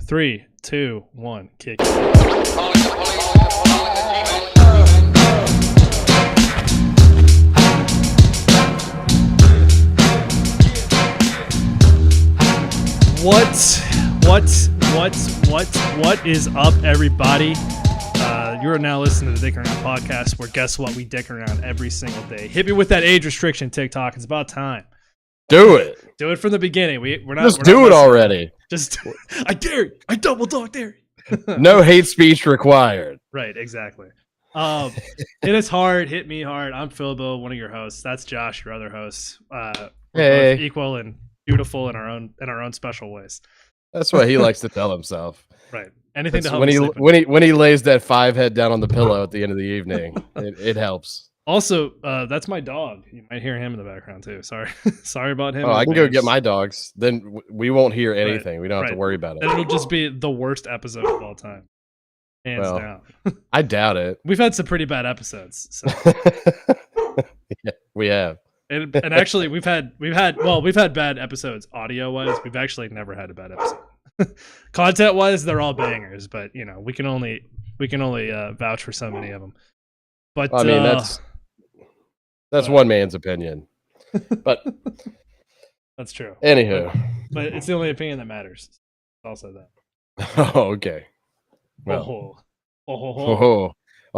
3, 2, 1, kick. What is up, everybody? You are now listening to the Dick Around podcast, where guess what? We dick around every single day. Hit me with that age restriction, TikTok. It's about time. Do it. Do it from the beginning. We're not. Just we're do not it already. Just, I dare you. I double dog dare you. No hate speech required. Right, exactly. Hit us hard, hit me hard. I'm Philbo, one of your hosts. That's Josh, your other host. We're Hey. both equal and beautiful in our own special ways. That's what he likes to tell himself. Right. Anything to That's help when him sleep. when he lays that 5 head down on the pillow at the end of the evening. It helps. Also, that's my dog. You might hear him in the background too. Sorry, sorry about him. Oh, I can go get my dogs. Then we won't hear anything. Right, We don't have right. to worry about it. And it'll just be the worst episode of all time, hands Well, down. I doubt it. We've had some pretty bad episodes. So. Yeah, we have. And actually, we've had bad episodes audio wise. We've actually never had a bad episode. Content wise, they're all bangers, but you know we can only vouch for so many of them. But I mean, that's one man's opinion. But that's true. Anywho, but it's the only opinion that matters. Also that. Oh, okay. Well, Well,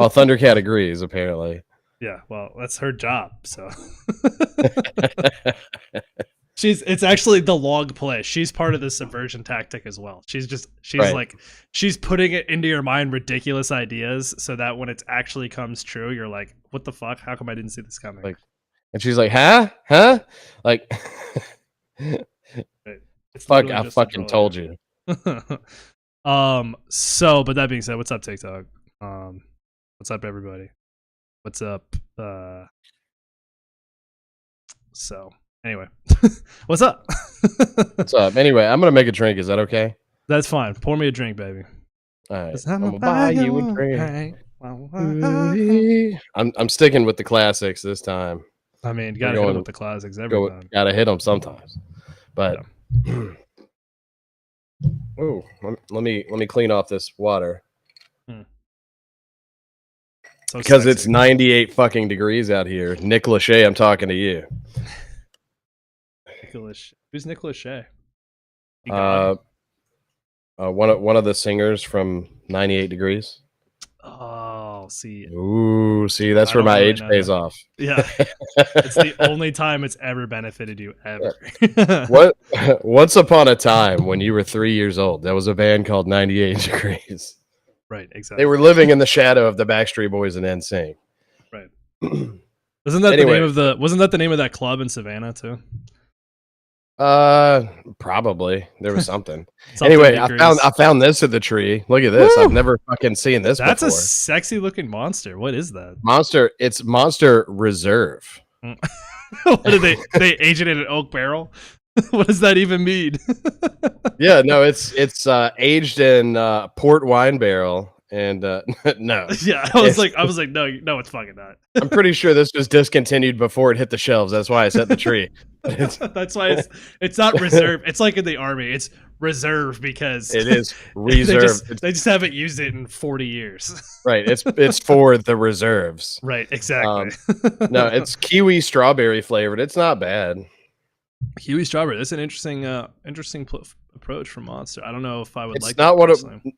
Thundercat agrees apparently. yeah. Well, that's her job. So. It's actually the log play. She's part of the subversion tactic as well. She's Right. like, she's putting it into your mind ridiculous ideas so that when it actually comes true, you're like, what the fuck? How come I didn't see this coming? Like, and she's like, huh? Like, It's fuck, literally I just fucking a told you. So, but that being said, what's up, TikTok? What's up, everybody? What's up? So, anyway, what's up? What's up? Anyway, I'm gonna make a drink. Is that okay? That's fine. Pour me a drink, baby. All right. 'Cause I'm gonna buy you a drink. I'm sticking with the classics this time. I mean, you gotta hit 'em with the classics every time. Gotta hit them sometimes. But oh, let me clean off this water So because sexy. it's 98 fucking degrees out here. Nick Lachey, I'm talking to you. Who's Nick Lachey? One of the singers from 98 Degrees. Oh, see. Ooh, see, that's I where don't my really age know pays that. off. Yeah, it's the only time it's ever benefited you ever. Once upon a time when you were 3 years old, there was a band called 98 Degrees. Right, exactly. They were living in the shadow of the Backstreet Boys and NSYNC. Right. Wasn't that the name of that club in Savannah too? Probably there was something. Something Anyway, degrees. I found this at the tree. Look at this. Woo! I've never fucking seen this That's before. a sexy looking monster. What is that? Monster. It's Monster Reserve. What did they age it in an oak barrel? What does that even mean? Yeah, no, it's aged in port wine barrel, and no. Yeah, I was like, no, it's fucking not. I'm pretty sure this was discontinued before it hit the shelves. That's why I set the tree. That's why it's not reserve. It's like in the army. It's reserve because It is reserve. they just haven't used it in 40 years. Right. It's for the reserves. Right. Exactly. No, it's kiwi strawberry flavored. It's not bad. Kiwi strawberry. That's an interesting approach from Monster. I don't know if I would It's like. not that one of personally.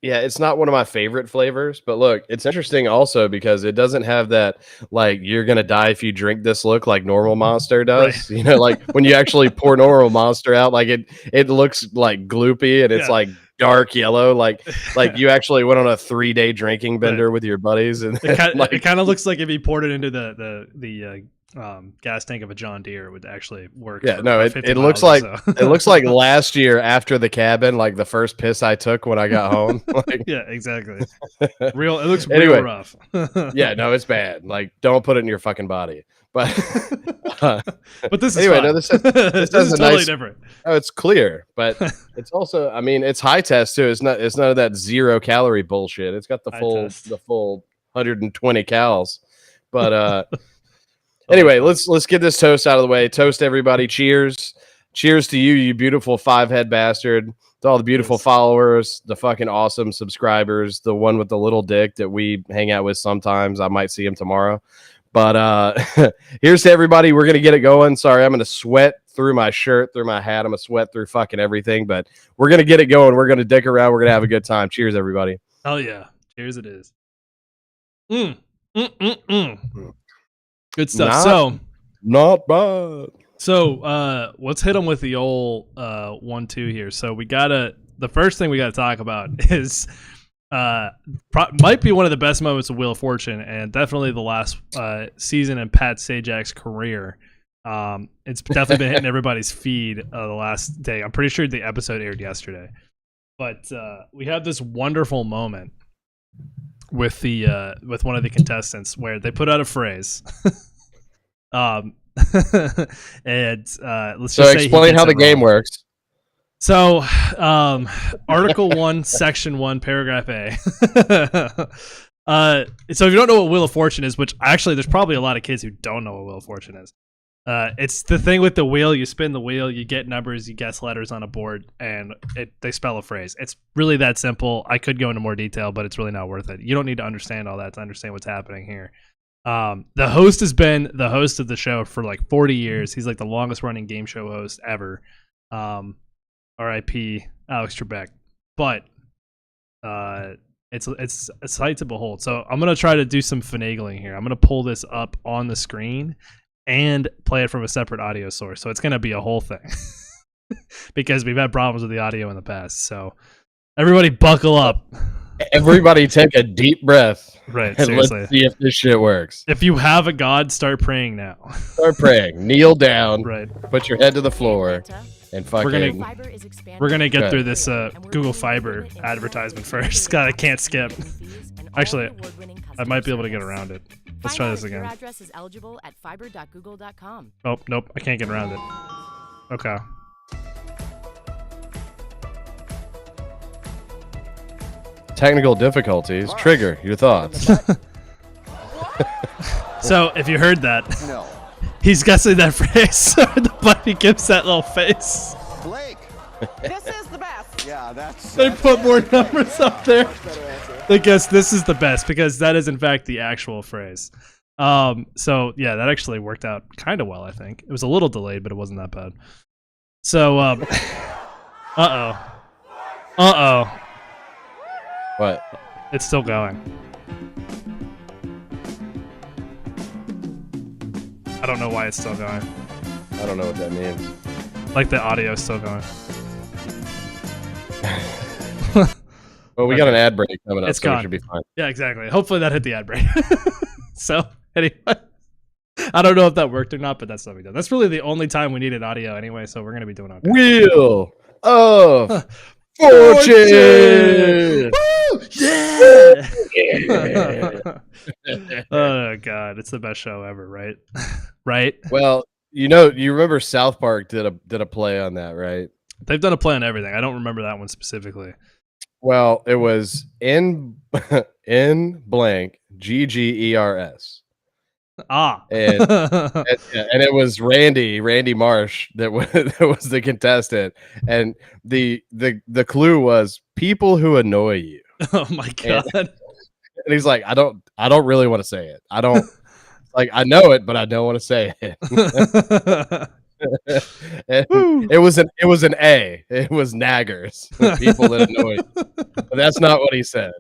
it's not one of my favorite flavors, but look, it's interesting also because it doesn't have that like you're gonna die if you drink this look like normal Monster does. Right. You know, like when you actually pour normal Monster out, like it looks like gloopy and it's Yeah. like dark yellow, like you actually went on a 3-day drinking bender with your buddies, and It kind of looks like if you poured it into the gas tank of a John Deere, it would actually work. Yeah, for no, about 50 it looks miles like or so. it looks like last year after the cabin, like the first piss I took when I got home. Like, Yeah, exactly. It looks Anyway. real rough. yeah, no, it's bad. Like, don't put it in your fucking body. But But this is Anyway, fine. no, this this has is a totally nice- different. oh, it's clear. But it's also, I mean, it's high test too. It's none of that 0 calorie bullshit. It's got the High full test. 120 cals. But anyway, let's get this toast out of the way. Toast, everybody. Cheers. cheers to you, you beautiful 5-head bastard. To all the beautiful followers, the fucking awesome subscribers, the one with the little dick that we hang out with sometimes. I might see him tomorrow. But here's to everybody. We're going to get it going. Sorry, I'm going to sweat through my shirt, through my hat. I'm going to sweat through fucking everything. But we're going to get it going. We're going to dick around. We're going to have a good time. Cheers, everybody. Oh, yeah. Cheers it is. Good stuff. Not bad. So let's hit them with the old 1-2 here. So the first thing we gotta talk about is might be one of the best moments of Wheel of Fortune, and definitely the last season in Pat Sajak's career. It's definitely been hitting everybody's feed the last day. I'm pretty sure the episode aired yesterday, but we had this wonderful moment with one of the contestants where they put out a phrase. And let's just say explain how the game works. So, Article 1, Section 1, Paragraph A. So if you don't know what Wheel of Fortune is, which actually there's probably a lot of kids who don't know what Wheel of Fortune is. It's the thing with the wheel. You spin the wheel, you get numbers, you guess letters on a board, and they spell a phrase. It's really that simple. I could go into more detail, but it's really not worth it. You don't need to understand all that to understand what's happening here. The host has been the host of the show for like 40 years. He's like the longest running game show host ever. R.I.P. Alex Trebek. But it's a sight to behold. So I'm gonna try to do some finagling here. I'm gonna pull this up on the screen and play it from a separate audio source. So it's gonna be a whole thing because we've had problems with the audio in the past. So everybody buckle up. Everybody take a deep breath. Right, and seriously. Let's see if this shit works. If you have a god, start praying now. Start praying. Kneel down. Right. Put your head to the floor. And fucking... We're gonna get through this Google Fiber advertisement first. God, I can't skip. Actually, I might be able to get around it. Let's try this again. Oh, nope. I can't get around it. Okay. Technical difficulties. Trigger your thoughts. So, if you heard that, he's guessing that phrase. The buddy gives that little face. Blake, this is the best. Yeah, They put more numbers up there. They guess this is the best because that is in fact the actual phrase. So yeah, that actually worked out kind of well. I think it was a little delayed, but it wasn't that bad. So, What? It's still going. I don't know why it's still going. I don't know what that means. Like the audio is still going. Well, we got an ad break coming up, It's so gone. we should be fine. Yeah, exactly. Hopefully that hit the ad break. So anyway, I don't know if that worked or not, but that's what we did. That's really the only time we needed audio anyway, so we're gonna be doing okay. Wheel of Fortune! Woo! Yeah! Oh god, it's the best show ever, right? Right? Well, you remember South Park did a play on that, right? They've done a play on everything. I don't remember that one specifically. Well, it was in blank GGERS. Ah. And it was Randy Marsh that was the contestant, and the clue was people who annoy you. Oh my god. And he's like, I don't really want to say it. I don't like, I know it, but I don't want to say it. It was an A. It was naggers, people that annoy you. But that's not what he said.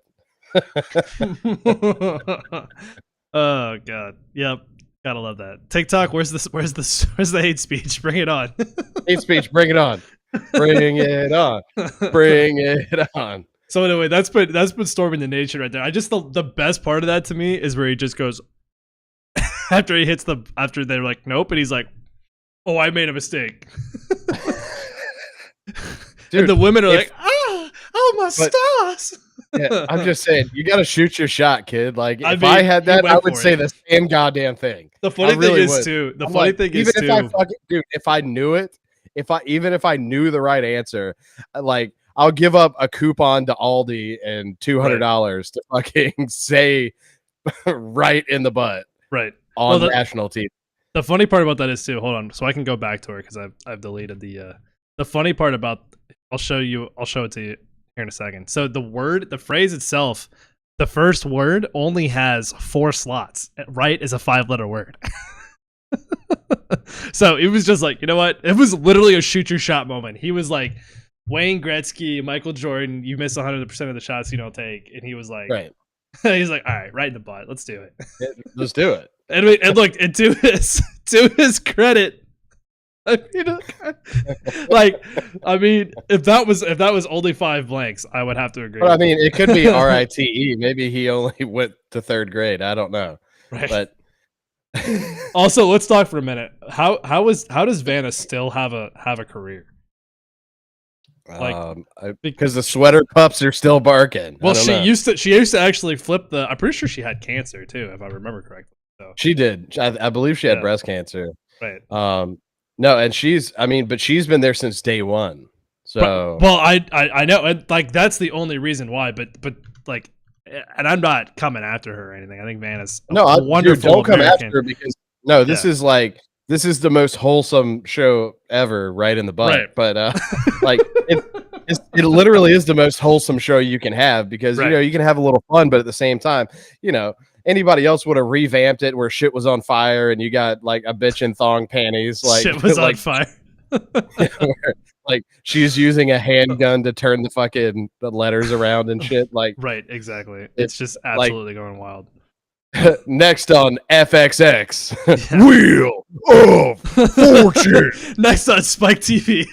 Oh god. Yep. Gotta love that. TikTok, where's the hate speech? Bring it on. Hate speech, bring it on. Bring it on. Bring it on. So anyway, that's been storming the nation right there. I just the best part of that to me is where he just goes after they're like nope, and he's like, oh, I made a mistake. Dude, and the women are like, oh my stars. Yeah, I'm just saying, you got to shoot your shot, kid. Like, I if mean, I had that, I would say it. the same goddamn thing. The funny thing is, too. The funny thing is, too. If I knew it, if I knew the right answer, like, I'll give up a coupon to Aldi and $200 to fucking say right in the butt. Right. On national TV. The funny part about that is too. Hold on, so I can go back to her because I've deleted the. The funny part about I'll show it to you here in a second. So the phrase itself, the first word only has 4 slots. Right is a 5-letter word. So it was just like, you know what? It was literally a shoot your shot moment. He was like, Wayne Gretzky, Michael Jordan, you miss 100% of the shots you don't take, and he was like, Right. He's like, all right, right in the butt, let's do it. Let's do it. And look, and to his credit, I mean, if that was only 5 blanks, I would have to agree. But I mean, it could be RITE. Maybe he only went to 3rd grade. I don't know. Right. But also, let's talk for a minute. How does Vanna still have a career? Like, because the sweater pups are still barking. Well, she used to actually flip the. I'm pretty sure she had cancer too, if I remember correctly. So she did. I believe she had breast cancer. Right. No, and she's been there since day one. So well, I know, and like that's the only reason why. But like, and I'm not coming after her or anything. I think Vanna's wonderful. Don't come American. after her because this is the most wholesome show ever, right in the butt. Right. But like it literally is the most wholesome show you can have because you can have a little fun, but at the same time, anybody else would have revamped it where shit was on fire and you got like a bitch in thong panties, like shit was on fire. Like she's using a handgun to turn the letters around and shit. Like right, exactly. It's just absolutely going wild. Next on FXX, Wheel of Fortune. Next on Spike TV.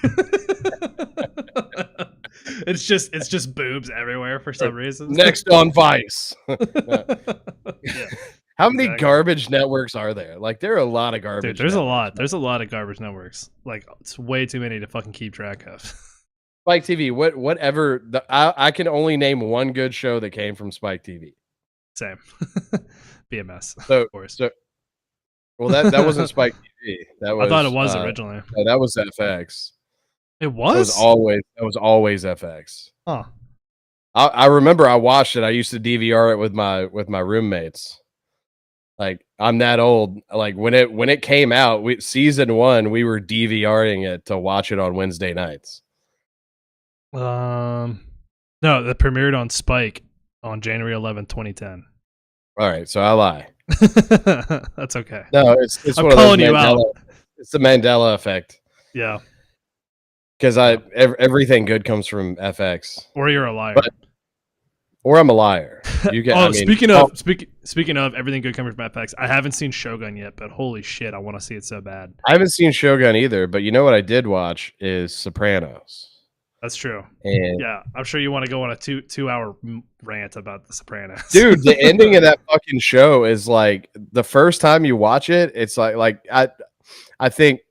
It's just boobs everywhere for some reason. Next on Vice. Yeah, how many garbage networks are there? Like there are a lot of garbage. Dude, there's a lot. There's a lot of garbage networks. Like it's way too many to fucking keep track of. Spike TV, whatever. I can only name one good show that came from Spike TV. Same. BMS. So, of course. Well, that wasn't Spike TV. I thought it was originally. No, that was FX. It was? That was always FX. Huh. I remember I watched it. I used to DVR it with my roommates. Like I'm that old. Like when it came out, season 1, we were DVRing it to watch it on Wednesday nights. No, that premiered on Spike on January 11th, 2010. All right, so I lie. That's okay. No, it's I'm one of calling those you out. It's the Mandela effect. Yeah. Because everything good comes from FX. Or you're a liar. Or I'm a liar. You get. Speaking of everything good coming from FX, I haven't seen Shogun yet, but holy shit, I want to see it so bad. I haven't seen Shogun either, but you know what I did watch is Sopranos. That's true. And yeah, I'm sure you want to go on a two-hour rant about The Sopranos. Dude, the ending of that fucking show is like the first time you watch it, it's like I think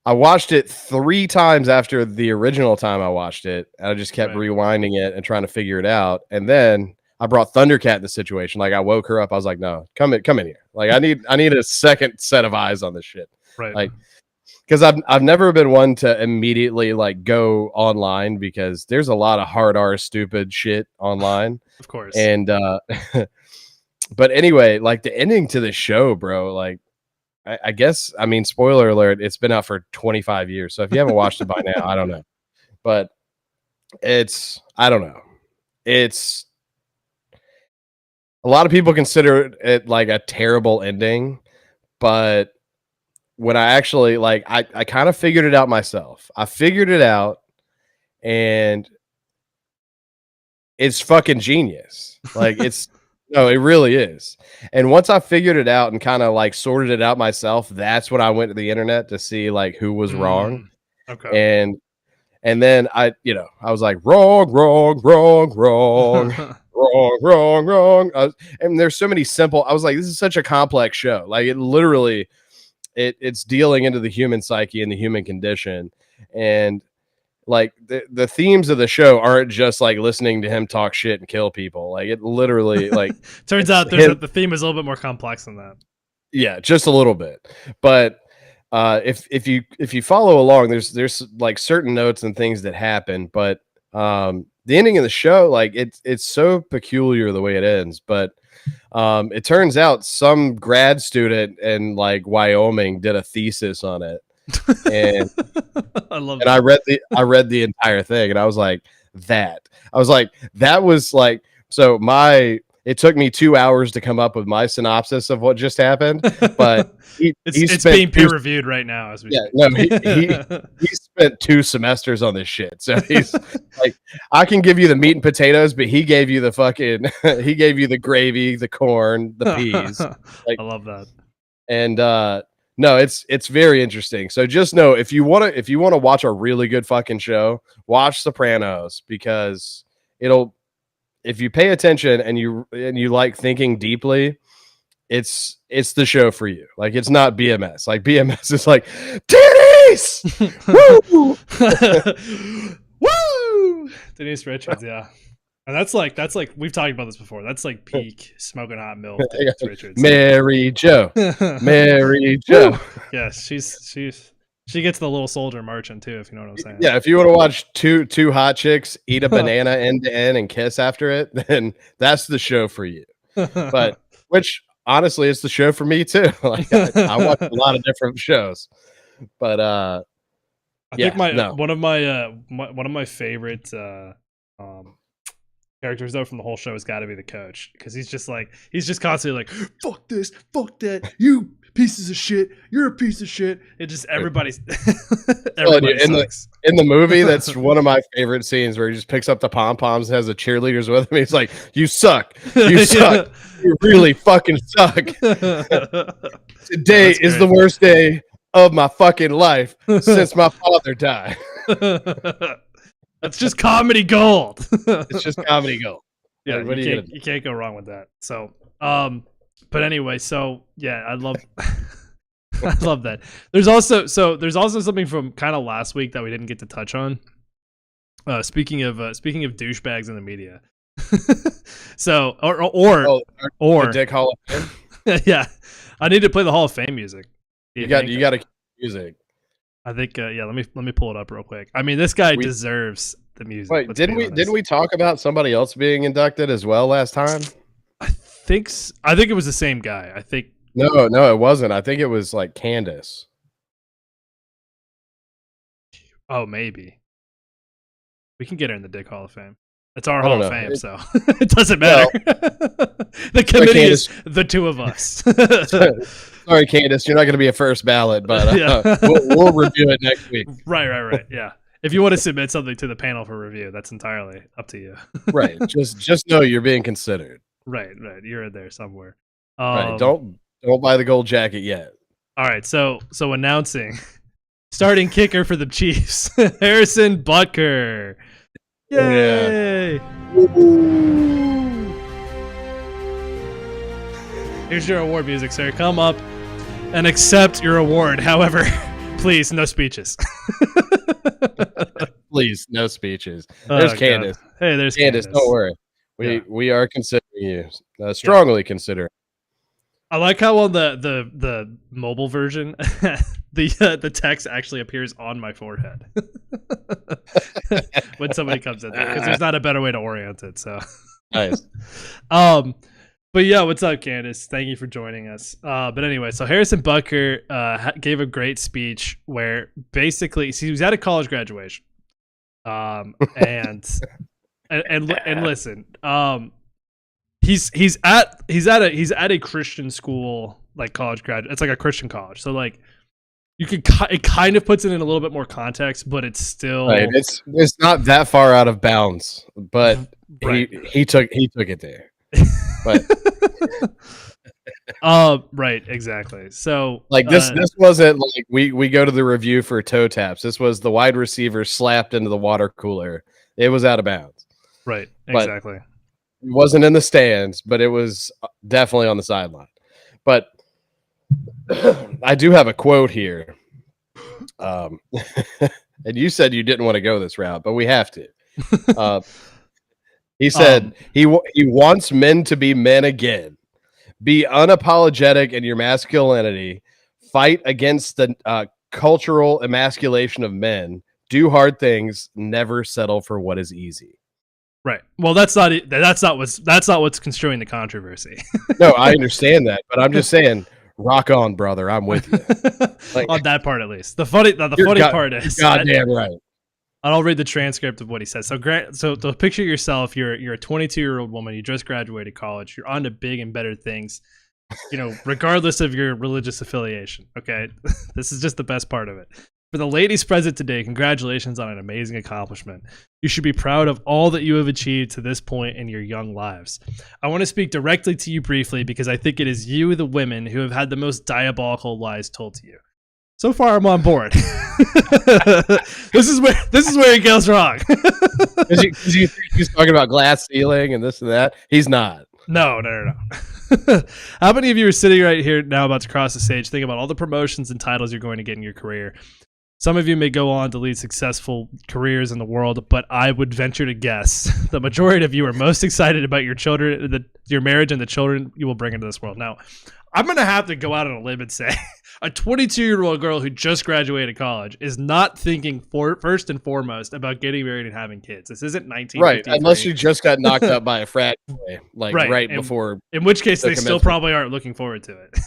I watched it 3 times after the original time I watched it. And I just kept rewinding it and trying to figure it out. And then I brought Thundercat in the situation. Like I woke her up. I was like, no, come in here. Like I need a second set of eyes on this shit. Right. Like, because I've never been one to immediately like go online because there's a lot of hard R stupid shit online. Of course. And but anyway, like the ending to the show, bro, like I guess, I mean, spoiler alert, it's been out for 25 years. So if you haven't watched it by now, I don't know. But I don't know. It's a lot of people consider it like a terrible ending, but when I actually like, I kind of figured it out myself. I figured it out and it's fucking genius. Like no, it really is. And once I figured it out and kind of like sorted it out myself, that's when I went to the internet to see like who was wrong. Okay. And then I was like, wrong. And there's so many simple, I was like, this is such a complex show. Like it literally, it's dealing into the human psyche and the human condition. And like the themes of the show aren't just like listening to him talk shit and kill people. Like it literally like turns out the theme is a little bit more complex than that. Yeah, just a little bit. But if you follow along, there's like certain notes and things that happen. But the ending of the show, like it's so peculiar the way it ends, but it turns out some grad student in like Wyoming did a thesis on it, and I love and that. I read the entire thing, and I was like that was like so my. It took me 2 hours to come up with my synopsis of what just happened, but it's being peer reviewed right now as we yeah, speak. no, he spent 2 semesters on this shit. So he's like, I can give you the meat and potatoes, but he gave you the fucking he gave you the gravy, the corn, the peas. Like, I love that. and no, it's very interesting. So just know if you want to watch a really good fucking show, watch Sopranos, because it'll, if you pay attention and you like thinking deeply, it's the show for you. Like, it's not BMS. Like, BMS is like titties. Woo! Woo! Denise Richards, yeah. And that's like we've talked about this before. That's like peak smoking hot milk. Denise Richards. Mary Jo. Mary Jo. Yeah, she gets the little soldier marching too, if you know what I'm saying. Yeah, if you want to watch two hot chicks eat a banana end to end and kiss after it, then that's the show for you. But which honestly, it's the show for me too. Like, I watch a lot of different shows, but I think one of my favorite characters though from the whole show has got to be the coach, because he's just constantly like, fuck this, fuck that, you pieces of shit, you're a piece of shit. It just everybody's everybody sucks. In the movie, that's one of my favorite scenes, where he just picks up the pom poms and has the cheerleaders with him. He's like, "You suck, you suck, you really fucking suck." Today is the worst day of my fucking life since my father died. That's just comedy gold. It's just comedy gold. Yeah, you can't go wrong with that. So, but anyway, so yeah, I love that. There's also something from kind of last week that we didn't get to touch on. Speaking of douchebags in the media. So or Dick Hall of Fame. Yeah, I need to play the Hall of Fame music. You got to music. I think let me pull it up real quick. I mean, this guy deserves the music. Wait, didn't we talk about somebody else being inducted as well last time? I think it was the same guy. I think no, it wasn't. I think it was like Candace. Oh, maybe we can get her in the Dick Hall of Fame. It's our Hall of Fame, so it doesn't matter. The committee is the two of us. Sorry, Candace, you're not going to be a first ballot, but we'll review it next week. Right. Yeah. If you want to submit something to the panel for review, that's entirely up to you. Right. Just know you're being considered. Right. You're in there somewhere. Right. Don't buy the gold jacket yet. All right. So announcing starting kicker for the Chiefs, Harrison Butker. Yay! Yeah. Here's your award music, sir. Come up and accept your award. However, please, no speeches. Please, no speeches. There's Candace. God. Hey, there's Candace. Don't worry. We are considering you. Strongly considering. I like how on the mobile version, the text actually appears on my forehead when somebody comes in there, because there's not a better way to orient it. So nice. But yeah, what's up, Candace? Thank you for joining us. But anyway, so Harrison Butker gave a great speech where basically he was at a college graduation, and listen, he's at a Christian school, like college graduate. It's like a Christian college, so like it kind of puts it in a little bit more context, but it's still right. It's not that far out of bounds, but right. he took it there. But right, exactly. So like this wasn't like we go to the review for toe taps. This was the wide receiver slapped into the water cooler. It was out of bounds. Right, exactly. It wasn't in the stands, but it was definitely on the sideline. But I do have a quote here. And you said you didn't want to go this route, but we have to. He said he wants men to be men again. Be unapologetic in your masculinity. Fight against the cultural emasculation of men. Do hard things. Never settle for what is easy. Right. Well, that's not what's construing the controversy. No, I understand that, but I'm just saying, rock on, brother. I'm with you. Like, on that part, at least. The funny part is, goddamn right. I'll read the transcript of what he says. So to picture yourself, you're a 22-year-old woman. You just graduated college. You're on to big and better things. Regardless of your religious affiliation. Okay, this is just the best part of it. For the ladies present today, congratulations on an amazing accomplishment. You should be proud of all that you have achieved to this point in your young lives. I want to speak directly to you briefly because I think it is you, the women, who have had the most diabolical lies told to you. So far, I'm on board. This is where he goes wrong. Because you think he's talking about glass ceiling and this and that. He's not. No. How many of you are sitting right here now about to cross the stage, thinking about all the promotions and titles you're going to get in your career? Some of you may go on to lead successful careers in the world, but I would venture to guess the majority of you are most excited about your children, your marriage, and the children you will bring into this world. Now, I'm going to have to go out on a limb and say a 22-year-old girl who just graduated college is not thinking first and foremost about getting married and having kids. This isn't 1953. Right, unless you just got knocked up by a frat boy, right before. In which case, they still probably aren't looking forward to it.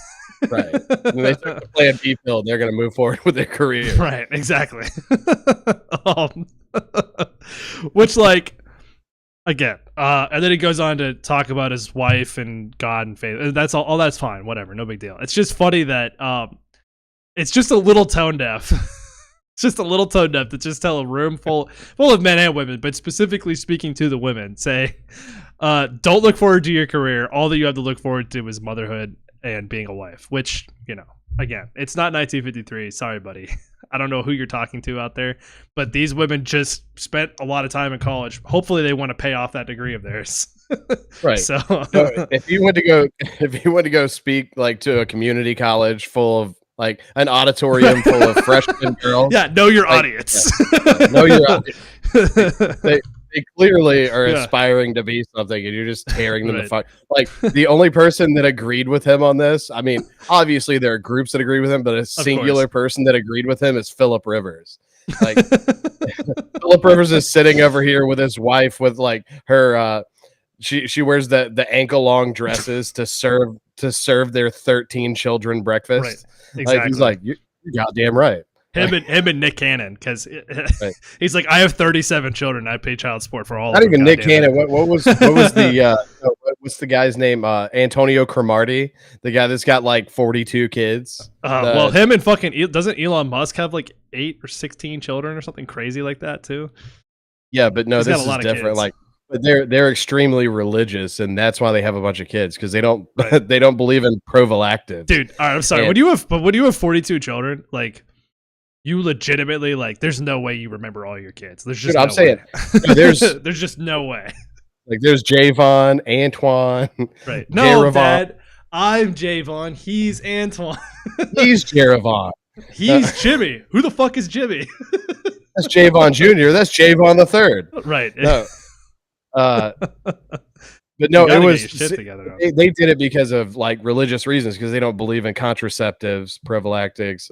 Right. When they start to play a B field, they're going to move forward with their career. Right, exactly. Which, again, and then he goes on to talk about his wife and God and faith. That's all that's fine. Whatever. No big deal. It's just funny that it's just a little tone deaf. It's just a little tone deaf to just tell a room full of men and women, but specifically speaking to the women, say, don't look forward to your career. All that you have to look forward to is motherhood and being a wife, which, again, it's not 1953. Sorry, buddy. I don't know who you're talking to out there, but these women just spent a lot of time in college. Hopefully they want to pay off that degree of theirs. Right. So if you went to go speak to a community college full of an auditorium full of freshman girls. Yeah, know your audience. Know your audience. They clearly are aspiring to be something, and you're just tearing them the fuck. The only person that agreed with him on this, I mean, obviously there are groups that agree with him, but a singular person that agreed with him is Philip Rivers. Philip Rivers is sitting over here with his wife with her. She wears the ankle long dresses to serve their 13 children breakfast. Right. Exactly. He's like, you're goddamn right. Him and Nick Cannon, because he's like, I have 37 children. I pay child support for all. Not of them. Even Nick Cannon. What was the what's the guy's name? Antonio Cromartie, the guy that's got 42 kids. Well, him and doesn't Elon Musk have 8 or 16 children or something crazy like that too? Yeah, but no, this is different. But they're extremely religious, and that's why they have a bunch of kids, because they don't they don't believe in prophylactics. Dude, all right, I'm sorry. When you have 42 children, you legitimately there's no way you remember all your kids. There's just I'm saying there's just no way. There's Javon, Antoine, right? No, Dad, I'm Javon. He's Antoine. He's Jeravon. He's Jimmy. Who the fuck is Jimmy? That's Javon Jr. That's Javon the Third. Right. No. But no, it was they did it because of religious reasons, because they don't believe in contraceptives, prophylactics,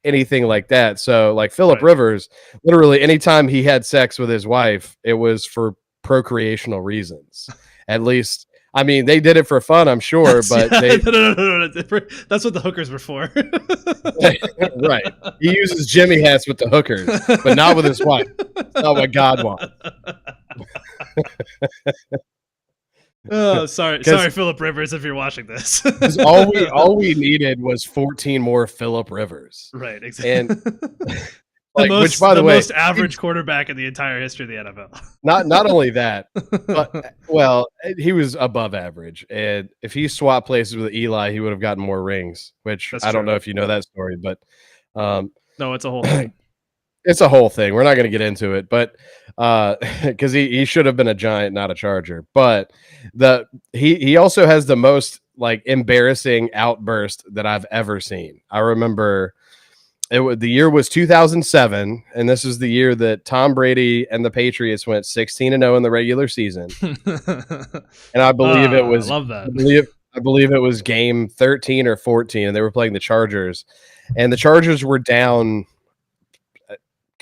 anything like that. So Philip Rivers, literally anytime he had sex with his wife, it was for procreational reasons. At least, I mean, they did it for fun, I'm sure, but no. That's what the hookers were for. Right. He uses Jimmy hats with the hookers, but not with his wife. That's not what God wants. Oh, sorry, Philip Rivers, if you're watching this. all we needed was 14 more Philip Rivers. Right, exactly. And which, by the way, most average quarterback in the entire history of the NFL. Not only that, but he was above average. And if he swapped places with Eli, he would have gotten more rings. Which I don't know if you know that story, but no, it's a whole thing. It's a whole thing. We're not going to get into it, but because he should have been a Giant, not a Charger. But he also has the most embarrassing outburst that I've ever seen. I remember the year was 2007, and this is the year that Tom Brady and the Patriots went 16-0 in the regular season. And I believe it was I love that. I believe it was game 13 or 14, and they were playing the Chargers, and the Chargers were down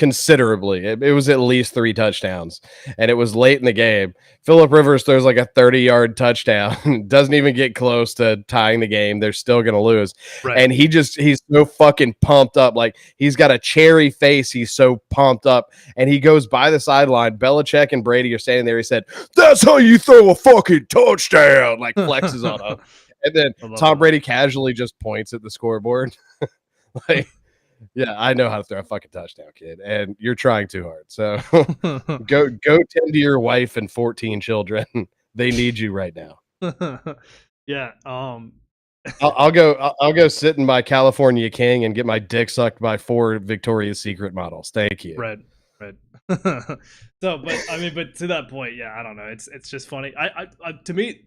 considerably. It was at least 3 touchdowns, and it was late in the game. Phillip Rivers throws like a 30-yard touchdown, doesn't even get close to tying the game. They're still going to lose. Right. And he's so fucking pumped up. Like, he's got a cherry face. He's so pumped up, and he goes by the sideline. Belichick and Brady are standing there. He said, "That's how you throw a fucking touchdown." Like, flexes on him. And then Tom Brady casually just points at the scoreboard. Like, yeah, I know how to throw a fucking touchdown, kid, and you're trying too hard. So go tend to your wife and 14 children. They need you right now. Yeah. I'll go sit in my California King and get my dick sucked by 4 Victoria's Secret models. Thank you. Right. So, but to that point, yeah, I don't know. It's just funny. To me,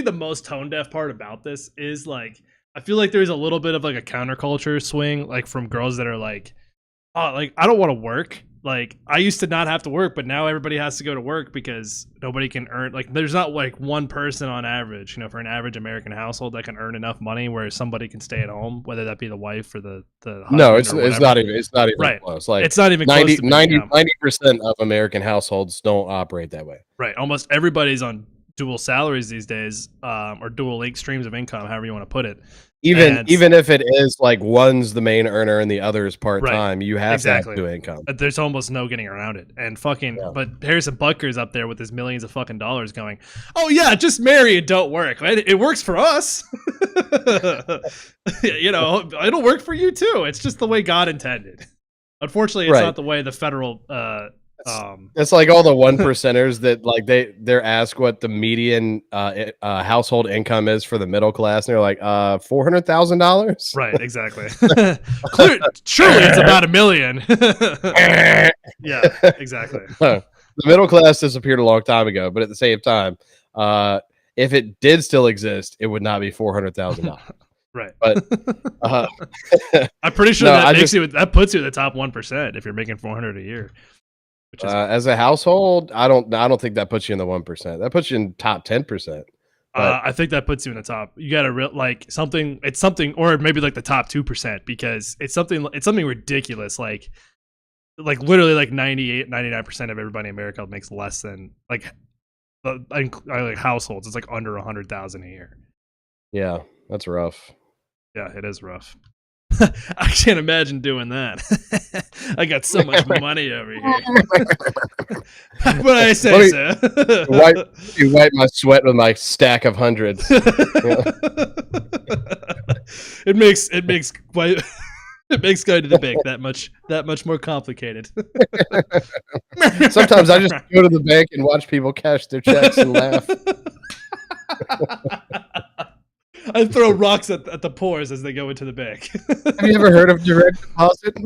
the most tone deaf part about this is like, I feel like there's a little bit of like a counterculture swing, like from girls that are like, oh, like I don't want to work. Like, I used to not have to work, but now everybody has to go to work because nobody can earn. Like, there's not like one person on average, for an average American household that can earn enough money where somebody can stay at home, whether that be the wife or the husband. No, it's not even right. close. Like, it's not even 90% of American households don't operate that way. Right. Almost everybody's on dual salaries these days, or dual streams of income, however you want to put it. Even if it is like one's the main earner and the other is part time, you have to have two income. There's almost no getting around it. And but Harrison Butker's up there with his millions of fucking dollars going, oh yeah, just marry and don't work. It works for us. It'll work for you too. It's just the way God intended. Unfortunately, it's not the way the federal it's like all the 1 percenters that like they're asked what the median household income is for the middle class, and they're like $400,000. Right, exactly. Surely it's about $1 million. Yeah, exactly. The middle class disappeared a long time ago, but at the same time, if it did still exist, it would not be $400,000. Right, but I'm pretty sure that puts you in the top 1% if you're making $400 a year. As a household, I don't think that puts you in the 1%. That puts you in top 10%. I think that puts you in the top. You got to something. It's something, or maybe like the top 2%, because it's something ridiculous. Like literally like 99% of everybody in America makes less than like households. It's like under 100,000 a year. Yeah, that's rough. Yeah, it is rough. I can't imagine doing that. I got so much money over here. But I say so. You wipe my sweat with my stack of hundreds. It makes going to the bank that much more complicated. Sometimes I just go to the bank and watch people cash their checks and laugh. I throw rocks at the pores as they go into the bank. Have you ever heard of direct deposit?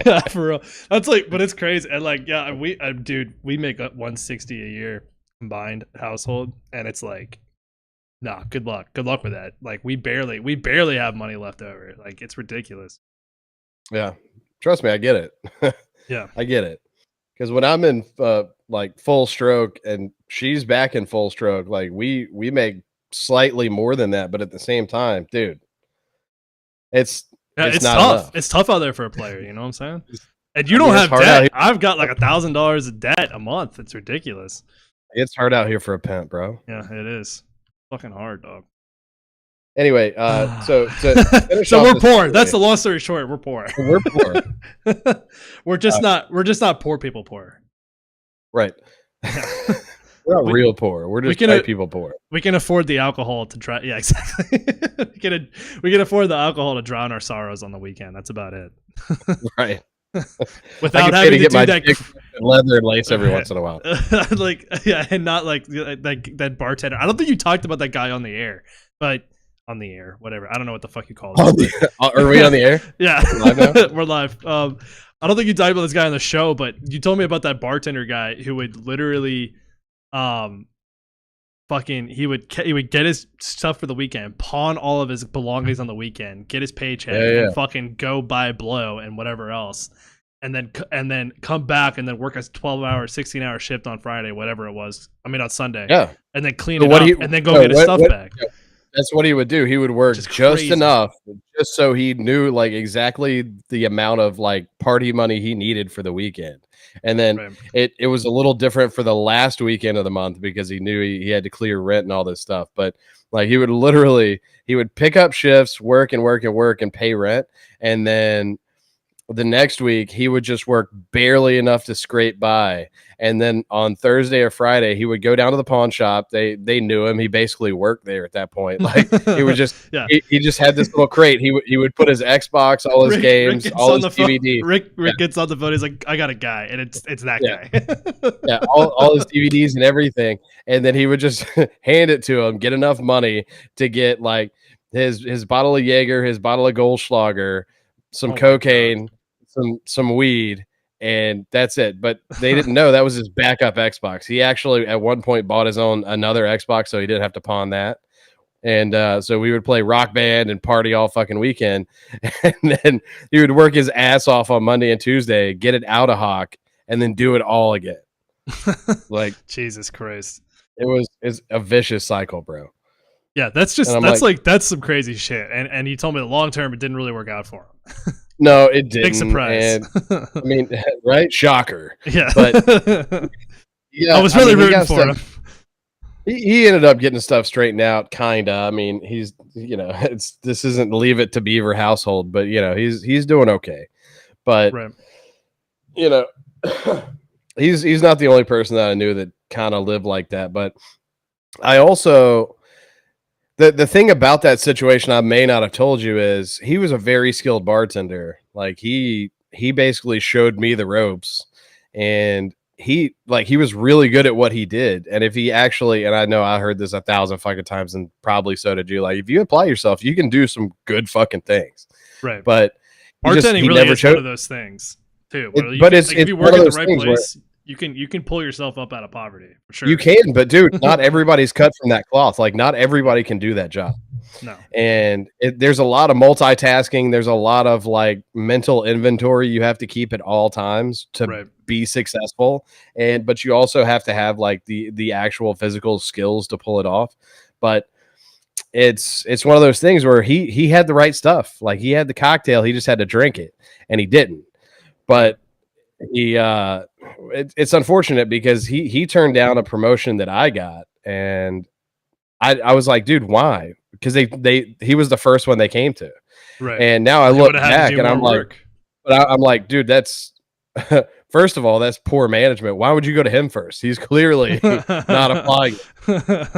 Yeah, for real. That's like, but it's crazy. And like, yeah, we make up 160 a year combined household, and it's like, nah, good luck with that. Like, we barely have money left over. Like, it's ridiculous. Yeah, trust me, I get it. Yeah, I get it. Because when I'm in like full stroke and she's back in full stroke, like we make slightly more than that, but at the same time, dude, it's not tough. Enough. It's tough out there for a player. You know what I'm saying? And you don't have debt. I've got like $1,000 of debt a month. It's ridiculous. It's hard out here for a pimp, bro. Yeah, it is. Fucking hard, dog. Anyway, so we're poor. That's the long story short. We're poor. We're poor. We're just not poor people poor. Right. We're not real poor. We're just white people poor. We can afford the alcohol to try. Yeah, exactly. we can afford the alcohol to drown our sorrows on the weekend. That's about it. Right. Without having to do that leather and lace every once in a while. And not like that bartender. I don't think you talked about that guy on the air, but. On the air, whatever. I don't know what the fuck you call it. Are we on the air? Yeah, we're live. I don't think you talked about this guy on the show, but you told me about that bartender guy who would literally, he would get his stuff for the weekend, pawn all of his belongings on the weekend, get his paycheck, and fucking go buy blow and whatever else, and then come back and then work a 12-hour, 16-hour shift on Friday, whatever it was. I mean on Sunday. Yeah, and then clean it up and then go get his stuff back. That's what he would do. He would work just crazy. enough, just so he knew like exactly the amount of like party money he needed for the weekend. And then it was a little different for the last weekend of the month because he knew he had to clear rent and all this stuff. But like he would pick up shifts, work and pay rent. And then the next week he would just work barely enough to scrape by, and then on Thursday or Friday he would go down to the pawn shop. They knew him. He basically worked there at that point. Like he would just he just had this little crate. He would put his Xbox, all his games, all his DVD. Rick gets on the phone. He's like, I got a guy, and it's that guy. all his DVDs and everything, and then he would just hand it to him, get enough money to get like his bottle of Jaeger, his bottle of Goldschlager, some cocaine, some weed, and that's it. But they didn't know that was his backup Xbox. He actually at one point bought his own another Xbox, so he didn't have to pawn that. And so we would play Rock Band and party all fucking weekend. And then he would work his ass off on Monday and Tuesday, get it out of Hawk, and then do it all again. Like Jesus Christ. It's a vicious cycle, bro. Yeah, that's some crazy shit. And he told me the long term it didn't really work out for him. No, it didn't. Big surprise. And, I mean, right? Shocker. Yeah. But yeah, I was really rooting for him. He ended up getting stuff straightened out, kinda. I mean, he's this isn't Leave It to Beaver household, but he's doing okay. But he's not the only person that I knew that kind of lived like that. But I also the thing about that situation I may not have told you is he was a very skilled bartender. Like he basically showed me the ropes, and he was really good at what he did. And if he actually, and I know I heard this 1,000 fucking times and probably so did you, like if you apply yourself, you can do some good fucking things. Right. But bartending really is one of those things too. If you work at the right place, you can pull yourself up out of poverty for sure. You can, but dude, not everybody's cut from that cloth. Like not everybody can do that job. No. And there's a lot of multitasking. There's a lot of like mental inventory you have to keep at all times to be successful. But you also have to have like the actual physical skills to pull it off. But it's one of those things where he had the right stuff. Like he had the cocktail, he just had to drink it, and he didn't. But it's unfortunate because he turned down a promotion that I got, and I was like, dude, why? Because he was the first one they came to, right? And now I look back and I'm like, I'm like, dude, that's first of all, that's poor management. Why would you go to him first? He's clearly not applying.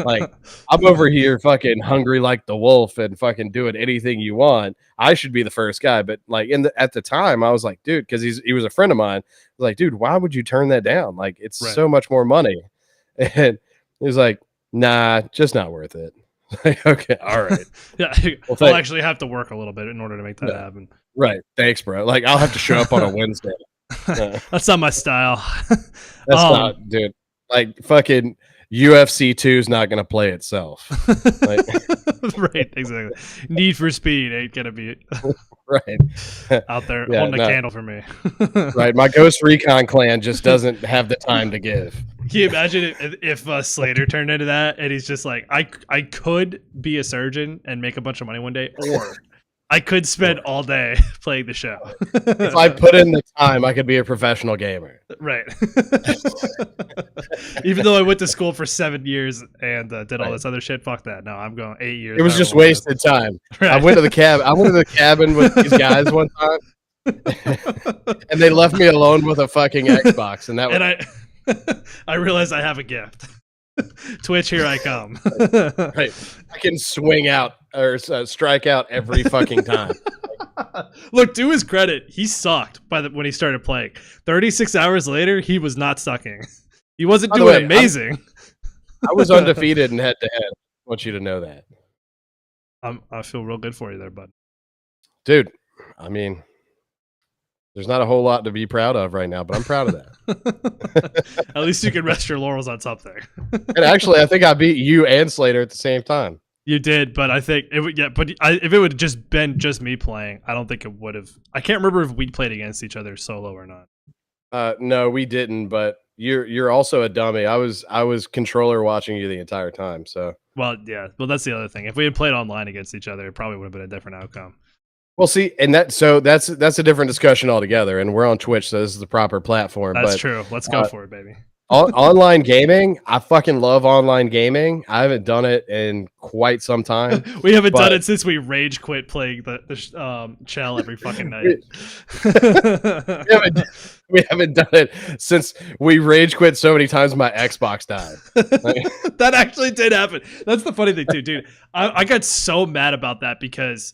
Like I'm over here fucking hungry like the wolf and fucking doing anything you want. I should be the first guy, but like at the time I was like, dude, because he was a friend of mine. I was like, dude, why would you turn that down? Like it's so much more money. And he was like, nah, just not worth it. Okay, all right. Yeah, well, I'll actually have to work a little bit in order to make that happen. Right. Thanks, bro. Like I'll have to show up on a Wednesday. That's not my style. That's not, dude. Like fucking UFC 2 is not gonna play itself. Like, right, exactly. Need for Speed ain't gonna be right out there holding a candle for me. Right, my Ghost Recon clan just doesn't have the time to give. Can you imagine if Slater turned into that and he's just like, I could be a surgeon and make a bunch of money one day, or I could spend all day playing the show. If I put in the time, I could be a professional gamer. Right. Even though I went to school for 7 years and did all this other shit, fuck that. No, I'm going 8 years. It was just wasted time. Right. I went to the cabin with these guys one time, and they left me alone with a fucking Xbox, and that was. And I realized I have a gift. Twitch, here I come. Right. I can swing out or strike out every fucking time. Look, to his credit, he sucked when he started playing. 36 hours later, he was not sucking. He wasn't doing amazing. I was undefeated in head-to-head. I want you to know that. I feel real good for you there, bud. Dude, I mean, there's not a whole lot to be proud of right now, but I'm proud of that. At least you can rest your laurels on something. And actually, I think I beat you and Slater at the same time. You did, but I think it would. Yeah, but if it would have just been me playing, I don't think it would have. I can't remember if we played against each other solo or not. No, we didn't. But you're also a dummy. I was controller watching you the entire time. So Well, yeah. Well, that's the other thing. If we had played online against each other, it probably would have been a different outcome. well, see, and that's a different discussion altogether. And we're on Twitch, so this is the proper platform. That's but, true. Let's go for it, baby. Online gaming, I fucking love online gaming. I haven't done it in quite some time. We haven't done it since we rage quit playing the Shell every fucking night. we haven't done it since we rage quit so many times my Xbox died. That actually did happen. That's the funny thing too, dude. I got so mad about that because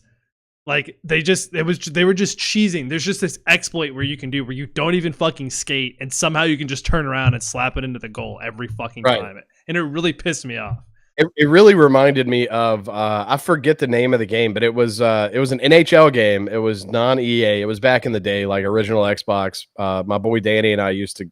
like they were just cheesing. There's just this exploit where you can do where you don't even fucking skate and somehow you can just turn around and slap it into the goal every fucking time. And it really pissed me off. It really reminded me of I forget the name of the game, but it was an NHL game. It was non-EA. It was back in the day, like original Xbox. My boy Danny and I used to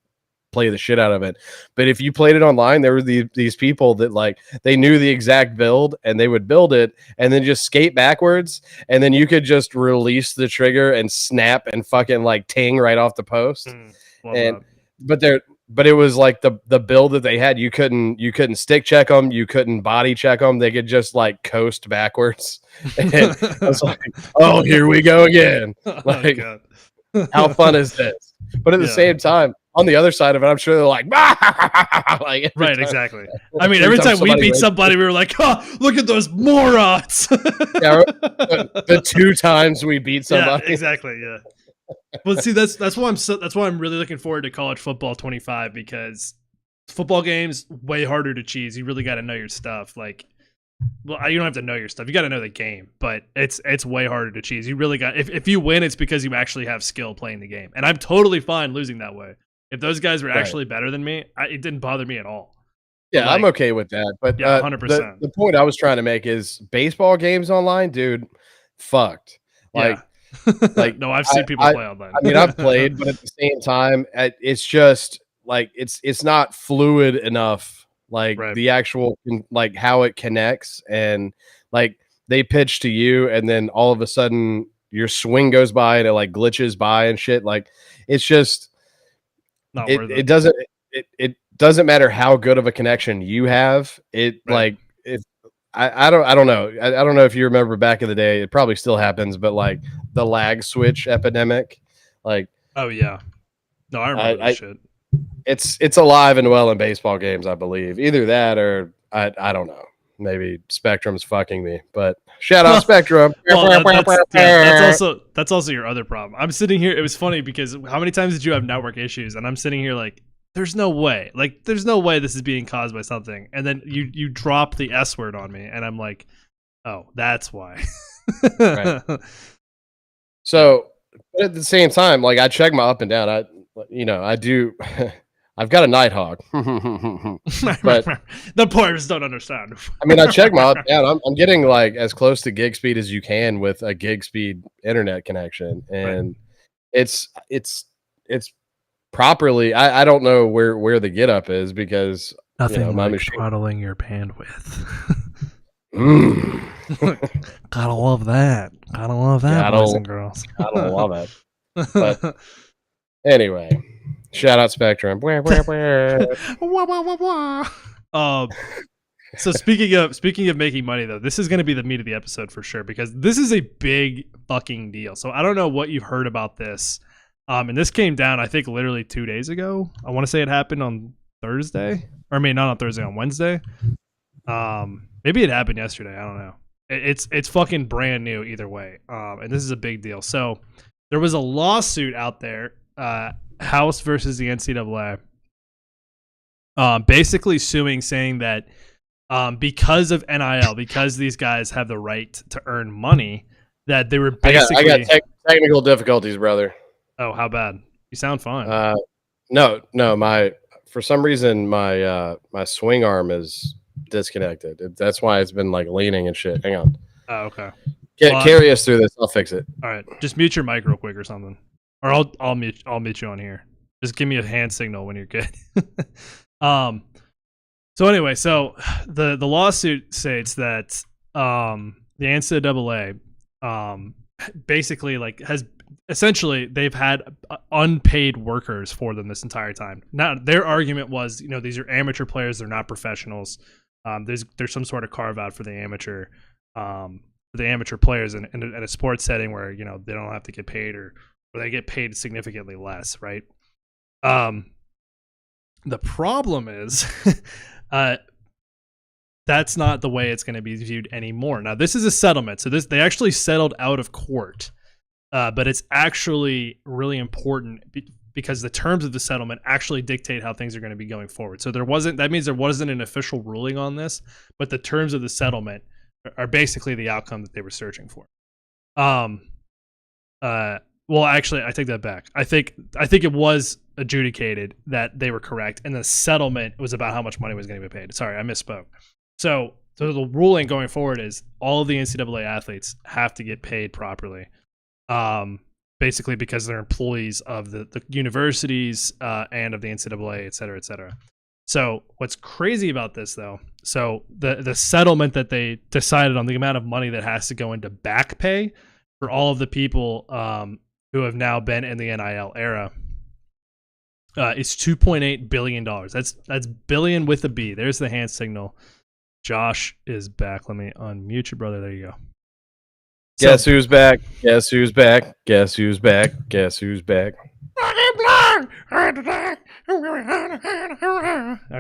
play the shit out of it. But if you played it online, there were these people that like they knew the exact build and they would build it and then just skate backwards and then you could just release the trigger and snap and fucking like ting right off the post. But it was like the build that they had. You couldn't stick check them, you couldn't body check them. They could just like coast backwards. And I was like, oh, here we go again. Like, how fun is this? But at the same time, on the other side of it, I'm sure they're like, like right, exactly. I mean, every time we beat somebody, we were like, oh, look at those morons. The 2 times we beat somebody. Yeah, exactly. Yeah. Well, see, that's why I'm really looking forward to College Football 25 because football games way harder to cheese. You really got to know your stuff. Like, well, you don't have to know your stuff. You got to know the game, but it's way harder to cheese. You really got if you win, it's because you actually have skill playing the game, and I'm totally fine losing that way. If those guys were actually better than me, it didn't bother me at all. Yeah, like, I'm okay with that. But yeah, 100%. The point I was trying to make is baseball games online, dude, fucked. Like, like no, I've seen people play online. I mean, I've played, but at the same time, it's just like it's not fluid enough. Like the actual like how it connects and like they pitch to you, and then all of a sudden your swing goes by and it like glitches by and shit. Like it's just. It doesn't matter how good of a connection you have. Like I don't know. I don't know if you remember back in the day. It probably still happens, but like the lag switch epidemic, like oh yeah, no, I remember that shit. It's alive and well in baseball games, I believe. Either that or I don't know. Maybe Spectrum's fucking me, but shout out Spectrum. Well, that's also your other problem. I'm sitting here. It was funny because how many times did you have network issues? And I'm sitting here like, there's no way. Like, there's no way this is being caused by something. And then you drop the S word on me, and I'm like, oh, that's why. So, but at the same time, like I check my up and down. I do. I've got a Nighthawk, but the players don't understand. I mean, I check my up down. I'm getting like as close to gig speed as you can with a gig speed internet connection, and it's properly. I don't know where the get up is because nothing my like throttling your bandwidth. Gotta love that. Gotta love that, boys and girls. Gotta love it. But anyway. Shout out Spectrum. So speaking of making money though, this is going to be the meat of the episode for sure because this is a big fucking deal. So I don't know what you've heard about this. And this came down I think literally 2 days ago. I want to say it happened on Thursday, or I mean not on Thursday, on Wednesday. Maybe it happened yesterday. I don't know. It's fucking brand new either way. And this is a big deal. So there was a lawsuit out there. House versus the NCAA, basically saying that because of NIL, because these guys have the right to earn money, that they were basically. I got technical difficulties, brother. Oh, how bad? You sound fine. No, for some reason my swing arm is disconnected. That's why it's been like leaning and shit. Hang on. Oh, okay. Carry us through this. I'll fix it. All right, just mute your mic real quick or something. Or I'll mute you on here. Just give me a hand signal when you're good. So anyway, so the lawsuit states that the NCAA basically like has essentially they've had unpaid workers for them this entire time. Now their argument was, these are amateur players, they're not professionals. There's some sort of carve out for the amateur players in a sports setting where they don't have to get paid or they get paid significantly less, right? The problem is that's not the way it's going to be viewed anymore. Now, this is a settlement, so they actually settled out of court, but it's actually really important because the terms of the settlement actually dictate how things are going to be going forward. So that means there wasn't an official ruling on this, but the terms of the settlement are basically the outcome that they were searching for. Well, actually, I take that back. I think it was adjudicated that they were correct, and the settlement was about how much money was going to be paid. Sorry, I misspoke. So the ruling going forward is all of the NCAA athletes have to get paid properly, basically because they're employees of the universities and of the NCAA, et cetera, et cetera. So what's crazy about this, though, so the settlement that they decided on, the amount of money that has to go into back pay for all of the people who have now been in the NIL era is $2.8 billion. That's billion with a B. There's the hand signal. Josh is back. Let me unmute your brother. There you go. Guess who's back? Guess who's back? Guess who's back? Guess who's back?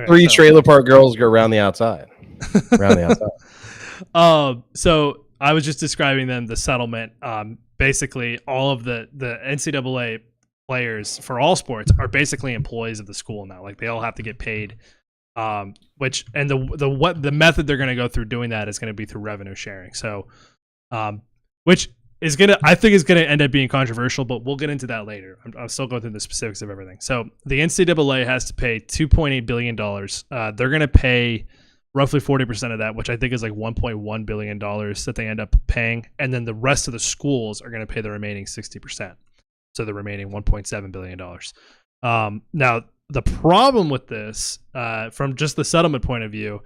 Three trailer park girls go around the outside. So I was just describing them the settlement. Basically, all of the NCAA players for all sports are basically employees of the school now. Like they all have to get paid. The method they're going to go through doing that is going to be through revenue sharing. So, which is I think is going to end up being controversial, but we'll get into that later. I'm still going through the specifics of everything. So the NCAA has to pay $2.8 billion. They're going to pay roughly 40% of that, which I think is like $1.1 billion that they end up paying. And then the rest of the schools are going to pay the remaining 60%. So the remaining $1.7 billion. Now, the problem with this, from just the settlement point of view,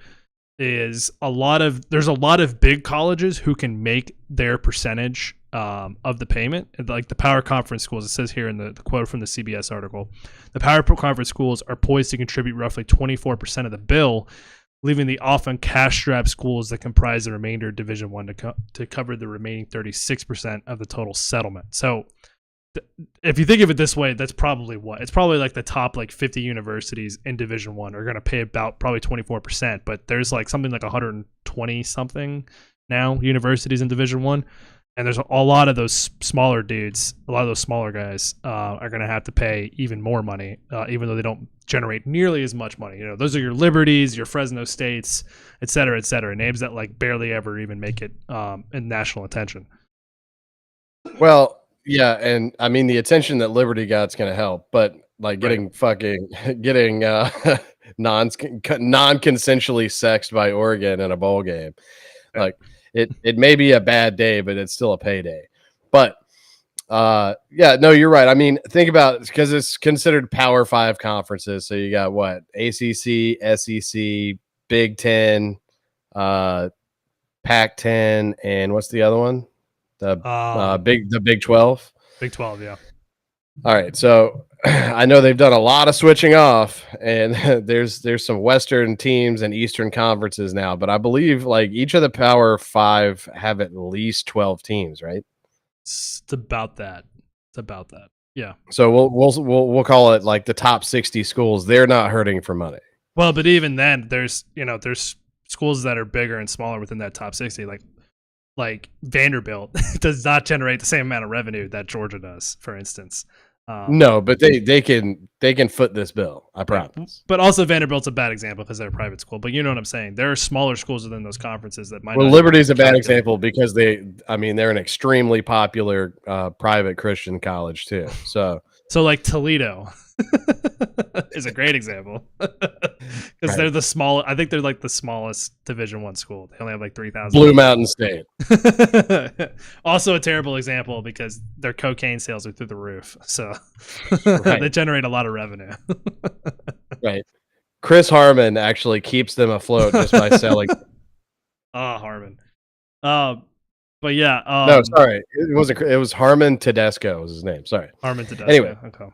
is there's a lot of big colleges who can make their percentage of the payment. Like the power conference schools, it says here in the quote from the CBS article, the power conference schools are poised to contribute roughly 24% of the bill, leaving the often cash-strapped schools that comprise the remainder of Division I to cover the remaining 36% of the total settlement. So if you think of it this way, that's probably it's probably like the top 50 universities in Division I are going to pay about probably 24%, but there's something like 120 something now universities in Division I, and there's a lot of those smaller dudes, a lot of those smaller guys are going to have to pay even more money, even though they don't generate nearly as much money. Those are your Liberties, your Fresno States, et cetera, names that barely ever even make it in national attention. Well, yeah, and I mean the attention that Liberty got's going to help, but getting non-consensually sexed by Oregon in a bowl game, it may be a bad day, but it's still a payday. But yeah, no, you're right. I mean, think about it, because it's considered Power 5 conferences. So you got what? ACC, SEC, Big Ten, Pac-10, and what's the other one? The Big 12. Big 12, yeah. All right, so I know they've done a lot of switching off, and there's some Western teams and Eastern conferences now, but I believe each of the Power 5 have at least 12 teams, right? It's about that. Yeah. So we'll call it the top 60 schools. They're not hurting for money. Well, but even then, there's schools that are bigger and smaller within that top 60, like Vanderbilt does not generate the same amount of revenue that Georgia does, for instance. No, but they can foot this bill. I promise. But also Vanderbilt's a bad example because they're a private school. But you know what I'm saying? There are smaller schools within those conferences that might. Well, Liberty's a bad example because they're an extremely popular private Christian college too. So like Toledo is a great example because they're the small. I think they're the smallest Division I school. They only have 3,000. Blue Mountain State. Also a terrible example because their cocaine sales are through the roof. So they generate a lot of revenue. Right. Chris Harmon actually keeps them afloat just by selling. Harmon. But yeah, No, sorry, it wasn't. It was Harmon Tedesco was his name. Sorry, Harmon Tedesco. Anyway, okay.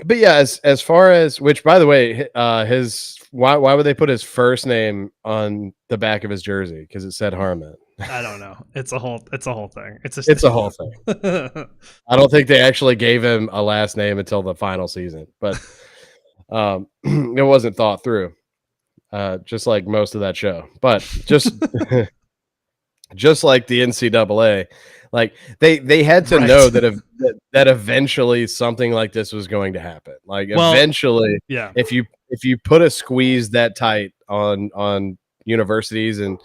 But yeah, as far as which, by the way, his why would they put his first name on the back of his jersey? Because it said Harmon. I don't know. It's a whole thing. It's a whole thing. I don't think they actually gave him a last name until the final season, but it wasn't thought through. Just like most of that show, but just just like the NCAA, like they had to know that eventually something like this was going to happen. Like eventually, yeah. If you put a squeeze that tight on universities and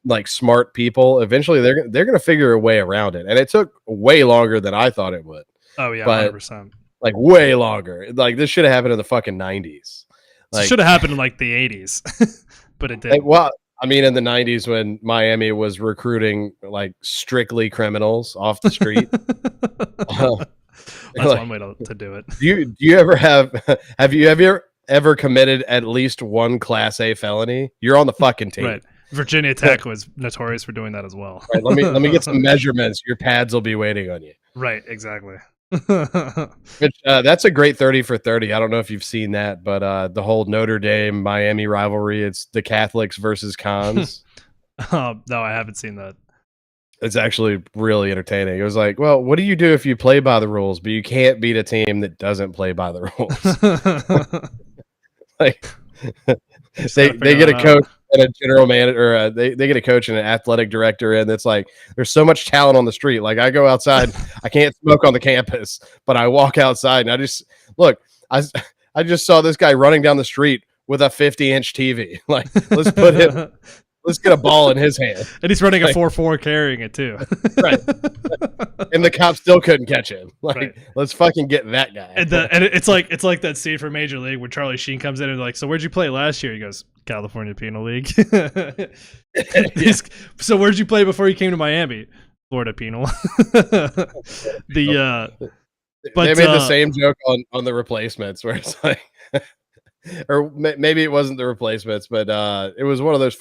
like smart people, eventually they're gonna figure a way around it. And it took way longer than I thought it would. Oh yeah, but 100%. Like way longer. Like this should have happened in the fucking 90s. Like, it should have happened in like the 80s, but it didn't. Well, I mean, in the 90s when Miami was recruiting like strictly criminals off the street. That's one way to do it. Do you ever have you ever committed at least one Class A felony? You're on the fucking team. Right. Virginia Tech was notorious for doing that as well. Right, let me get some measurements. Your pads will be waiting on you. Right, exactly. Which, that's a great 30 for 30. I don't know if you've seen that, but the whole Notre Dame Miami rivalry, it's the Catholics versus cons. No, I haven't seen that. It's actually really entertaining. It was like, well, what do you do if you play by the rules, but you can't beat a team that doesn't play by the rules? Like they get a coach and a general manager, or they get a coach and an athletic director, and it's like there's so much talent on the street. Like I go outside, I can't smoke on the campus, but I walk outside and I just look. I just saw this guy running down the street with a 50-inch TV. Like let's get a ball in his hand. And he's running a 4.4 carrying it too. Right. And the cops still couldn't catch him. Like, right. Let's fucking get that guy. And it's like that scene from Major League where Charlie Sheen comes in and like, so where'd you play last year? He goes, California Penal League. So where'd you play before you came to Miami? Florida Penal. But they made the same joke on the replacements where it's like or maybe it wasn't the replacements, but it was one of those.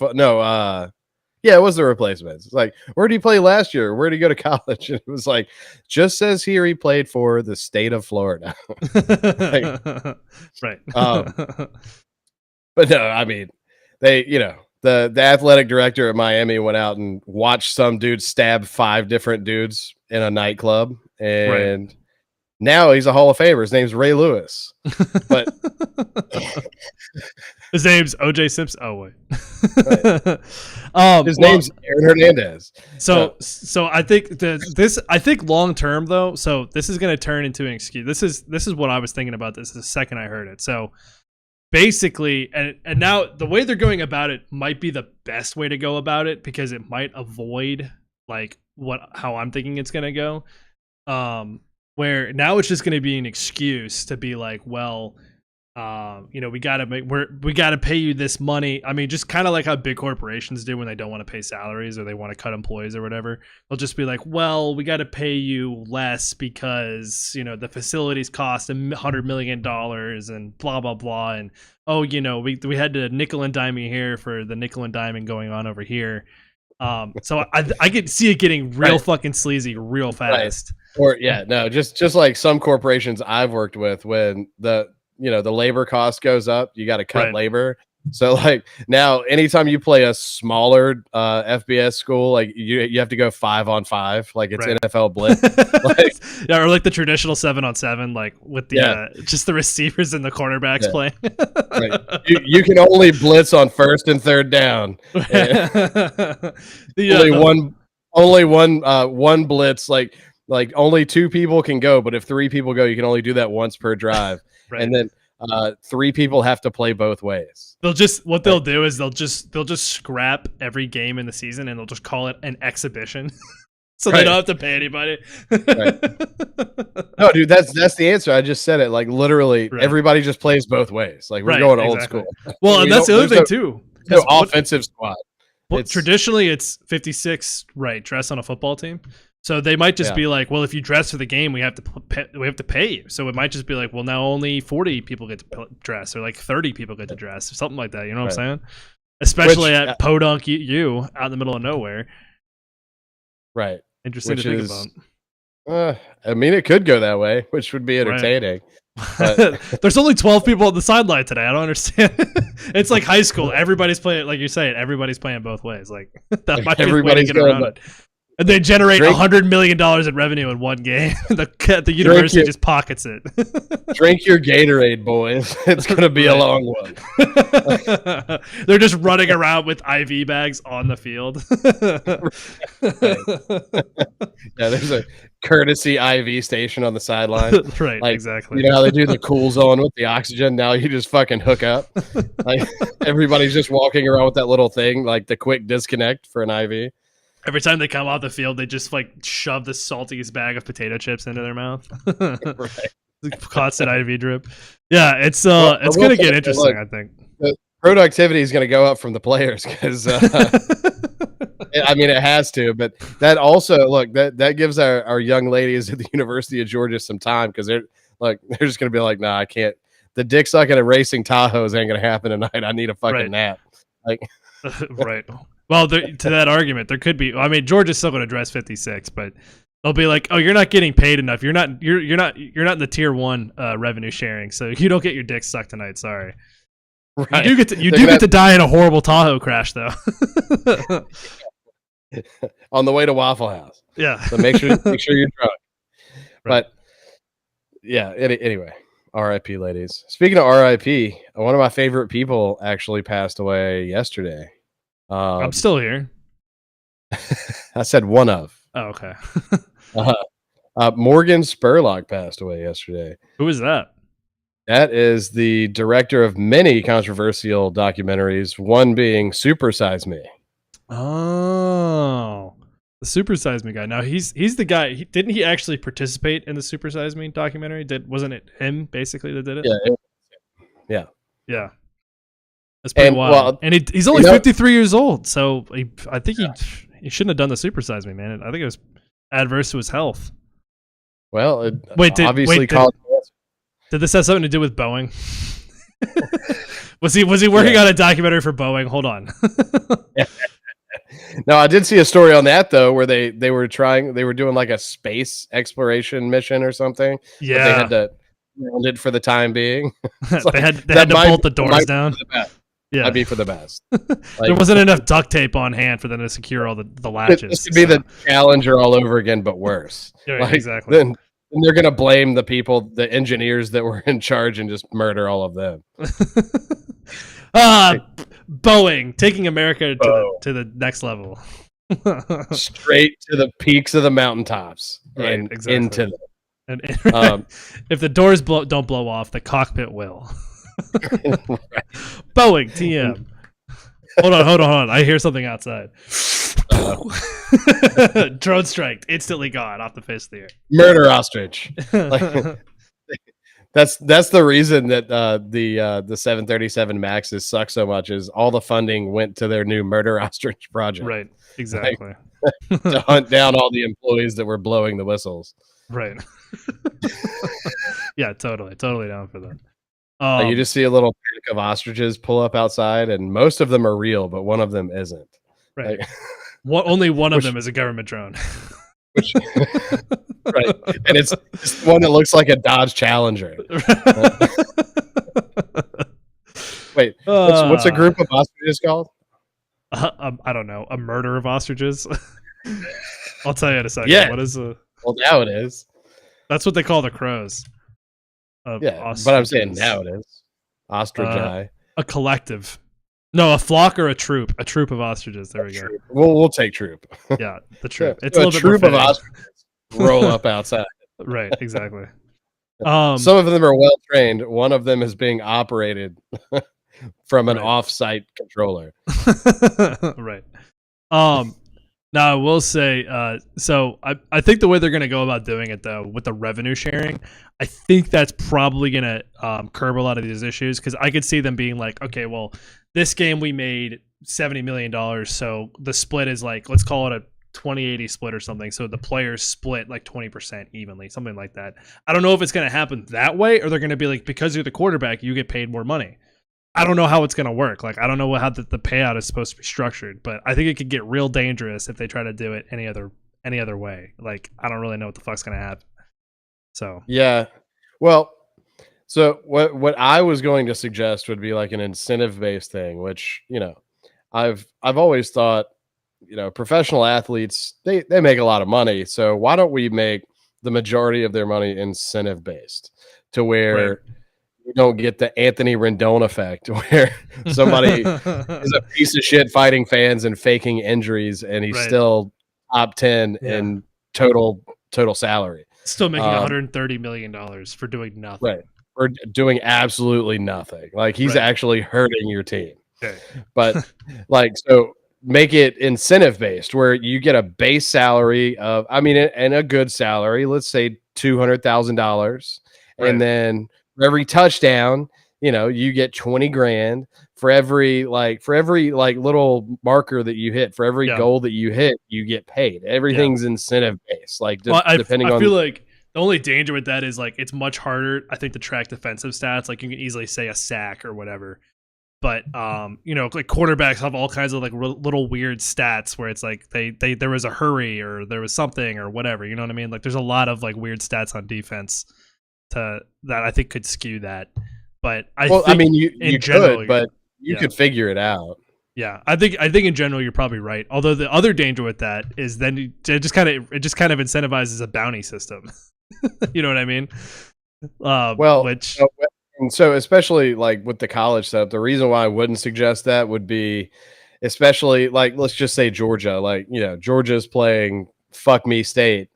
Yeah, it was the replacements. It's like, where did he play last year? Where did he go to college? And it was like, just says here he played for the state of Florida. Like, right. But no, I mean, the athletic director at Miami went out and watched some dude stab 5 different dudes in a nightclub, and now he's a Hall of Famer. His name's Ray Lewis. But his name's OJ Simpson. Oh wait. His name's Aaron Hernandez. So I think I think long term though, so this is gonna turn into an excuse. This is what I was thinking about this the second I heard it. So basically, and now the way they're going about it might be the best way to go about it because it might avoid like how I'm thinking it's gonna go. Where now it's just going to be an excuse to be like, well, we got to pay you this money. I mean, just kind of like how big corporations do when they don't want to pay salaries or they want to cut employees or whatever. They'll just be like, well, we got to pay you less because, the facilities cost $100 million and blah, blah, blah. And, we had to nickel and dime you here for the nickel and diming going on over here. So I could see it getting real fucking sleazy real fast. Right. Or just like some corporations I've worked with, when the labor cost goes up, you got to cut labor. So like now, anytime you play a smaller FBS school, like you have to go 5-on-5, like it's NFL blitz. Yeah, or like the traditional 7-on-7, like with the just the receivers and the cornerbacks playing. Right. You can only blitz on 1st and 3rd down. Only one blitz, like only 2 people can go, but if 3 people go, you can only do that once per drive. And then 3 people have to play both ways. They'll just scrap every game in the season and they'll just call it an exhibition. So they don't have to pay anybody. No, dude, that's the answer. I just said it. Like literally everybody just plays both ways. Like we're going old school. Well, and that's the other thing too. No offensive squad. Well, traditionally it's 56 dress on a football team. So they might just be like, well, if you dress for the game, we have to pay you. So it might just be like, well, now only 40 people get to dress, or like 30 people get to dress, or something like that. You know what I'm saying? Especially at Podunk U out in the middle of nowhere. Right. Interesting Which to think is, about. I mean, it could go that way, which would be entertaining. But There's only 12 people on the sideline today. I don't understand. It's like high school. Everybody's playing, like you're saying, everybody's playing both ways. Like that might be a way to get around it. And they generate $100 million in revenue in one game. The university just pockets it. Drink your Gatorade, boys. It's going to be a long one. They're just running around with IV bags on the field. Yeah, there's a courtesy IV station on the sideline. Right, like, exactly. You know how they do the cool zone with the oxygen? Now you just fucking hook up. Like everybody's just walking around with that little thing, like the quick disconnect for an IV. Every time they come off the field, they just like shove the saltiest bag of potato chips into their mouth. Right. Constant IV drip. Yeah, it's going to get interesting, I think. The productivity is going to go up from the players because, I mean, it has to. But that also, look, that gives our young ladies at the University of Georgia some time because they're just going to be like, nah, I can't. The dick sucking at racing Tahoes ain't going to happen tonight. I need a fucking nap. Like, right. Well, to that argument, there could be. I mean, Georgia's still going to dress 56, but they'll be like, "Oh, you're not getting paid enough. You're not in the tier 1 revenue sharing, so you don't get your dick sucked tonight. Sorry." Right. You do get to die in a horrible Tahoe crash, though. On the way to Waffle House. Yeah. So make sure you're drunk. Right. But yeah. Anyway, R.I.P. ladies. Speaking of R.I.P., one of my favorite people actually passed away yesterday. I'm still here. I said one of. Oh, okay. Morgan Spurlock passed away yesterday. Who is that? That is the director of many controversial documentaries, one being Super Size Me. Oh, the Super Size Me guy. Now he's the guy. Didn't he actually participate in the Super Size Me documentary? Wasn't it him basically that did it? Yeah. That's pretty wild. Well, and he's only 53 years old, so I think he shouldn't have done the Super Size Me, man. I think it was adverse to his health. Well, did this have something to do with Boeing? was he working on a documentary for Boeing? Hold on. No, I did see a story on that though, where they were doing like a space exploration mission or something. Yeah, they had to round it for the time being. They had to bolt the doors down. Yeah, I'd be for the best. There wasn't enough duct tape on hand for them to secure all the latches. This could be the Challenger all over again, but worse. Yeah, exactly. Then they're gonna blame the people, the engineers that were in charge, and just murder all of them. Boeing taking America to the next level, straight to the peaks of the mountaintops, right, and exactly. into them. And if the doors don't blow off, the cockpit will. Right. Boeing TM. Hold on. I hear something outside. Drone strike, instantly gone off the face of the earth. Murder ostrich. That's the reason that the 737 Maxes suck so much is all the funding went to their new murder ostrich project. Right. Exactly. To hunt down all the employees that were blowing the whistles. Right. Yeah, totally down for that. You just see a little pack of ostriches pull up outside, and most of them are real, but one of them isn't. Right. Only one of them is a government drone. Right. And it's one that looks like a Dodge Challenger. Wait, what's a group of ostriches called? I don't know. A murder of ostriches? I'll tell you in a second. Yeah. What is Well, now it is. That's what they call the crows. Yeah, but I'm saying now it is. Ostrichi. A collective. No, a flock or a troop. A troop of ostriches. There we go. We'll take troop. Yeah, the troop. It's a troop of ostriches roll up outside. Right, exactly. Some of them are well trained. One of them is being operated from an off-site controller. Right. Now I will say, so I think the way they're going to go about doing it though, with the revenue sharing, I think that's probably going to curb a lot of these issues, because I could see them being like, okay, well, this game we made $70 million, so the split is like, let's call it a 20-80 split or something, so the players split like 20% evenly, something like that. I don't know if it's going to happen that way, or they're going to be like, because you're the quarterback, you get paid more money. I don't know how it's going to work. Like, I don't know how the payout is supposed to be structured, but I think it could get real dangerous if they try to do it any other any other way. Like, I don't really know what the fuck's gonna happen. So Yeah. Well, so what I was going to suggest would be like an incentive based thing, which, I've always thought, professional athletes, they make a lot of money. So why don't we make the majority of their money incentive based to where Right. you don't get the Anthony Rendon effect where somebody is a piece of shit fighting fans and faking injuries and he's Right. still top 10 Yeah. in total salary. Still making $130 million for doing nothing. Right. Or doing absolutely nothing. Like he's Right. actually hurting your team. Okay. But like, so make it incentive based where you get a base salary of, and a good salary, let's say $200,000. Right. And then for every touchdown, you get 20 grand for every little marker that you hit, for every goal that you hit, you get paid. Everything's incentive based. Like depending on, I feel like the only danger with that is like it's much harder, I think, to track defensive stats. Like you can easily say a sack or whatever, but like quarterbacks have all kinds of like little weird stats where it's like there was a hurry or there was something or whatever. You know what I mean? Like there's a lot of like weird stats on defense that I think could skew that. But you could, but you could figure it out. Yeah, I think in general you're probably right. Although the other danger with that is then it just kind of incentivizes a bounty system. You know what I mean? So especially like with the college setup, the reason why I wouldn't suggest that would be, especially like let's just say Georgia, like Georgia's playing fuck me state.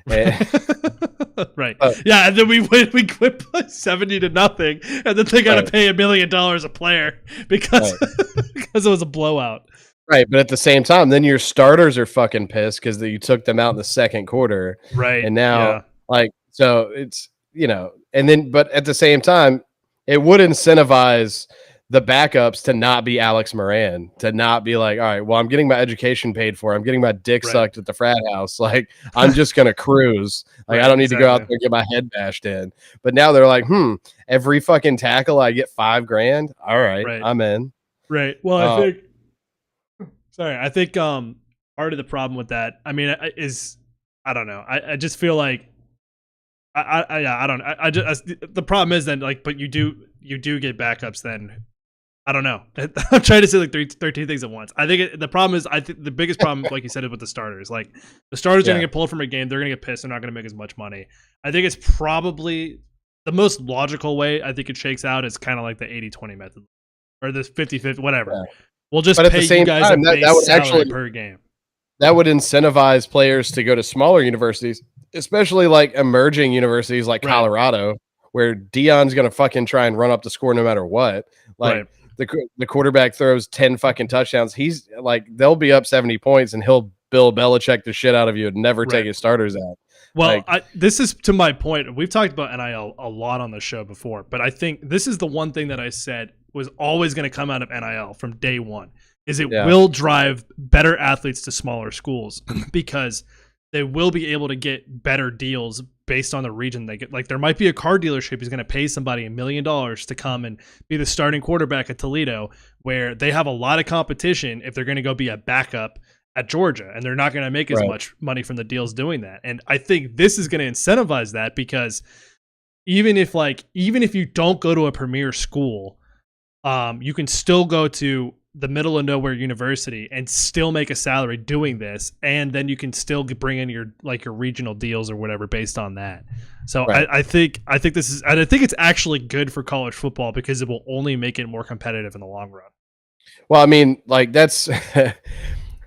Right. Yeah, and then we quit 70-0, and then they got to pay $1 million a player because because it was a blowout. Right, but at the same time, then your starters are fucking pissed because you took them out in the second quarter. Right. And now, so it's and then, but at the same time, it would incentivize the backups to not be Alex Moran, to not be like, all right, well, I'm getting my education paid for. I'm getting my dick sucked at the frat house. Like, I'm just going to cruise. Like, I don't need to go out there and get my head bashed in. But now they're like, every fucking tackle, I get $5,000. All right, I'm in. Right. Well, I think part of the problem with that, I mean, is, I don't know. I just feel like, I don't know. The problem is then like, but you do get backups then. I don't know. I'm trying to say like 13 things at once. I think the problem is, I think the biggest problem, like you said, is with the starters. Like the starters are going to get pulled from a game. They're going to get pissed. They're not going to make as much money. I think it's probably the most logical way I think it shakes out is kind of like the 80-20 method or the 50-50, whatever. Yeah. We'll just pay you guys a base salary per game. That would incentivize players to go to smaller universities, especially like emerging universities like Colorado, where Deion's going to fucking try and run up the score no matter what. Like the quarterback throws 10 fucking touchdowns. He's like, they'll be up 70 points and he'll Bill Belichick the shit out of you and never take his starters out. Well, this is to my point. We've talked about NIL a lot on the show before, but I think this is the one thing that I said was always going to come out of NIL from day one is it will drive better athletes to smaller schools because they will be able to get better deals based on the region they get. Like there might be a car dealership who's going to pay somebody $1 million to come and be the starting quarterback at Toledo, where they have a lot of competition if they're going to go be a backup at Georgia, and they're not going to make as much money from the deals doing that. And I think this is going to incentivize that because even if you don't go to a premier school, you can still go to the middle of nowhere university and still make a salary doing this, and then you can still bring in your regional deals or whatever based on that. So I think this is, and I think it's actually good for college football because it will only make it more competitive in the long run. Well, I mean, like that's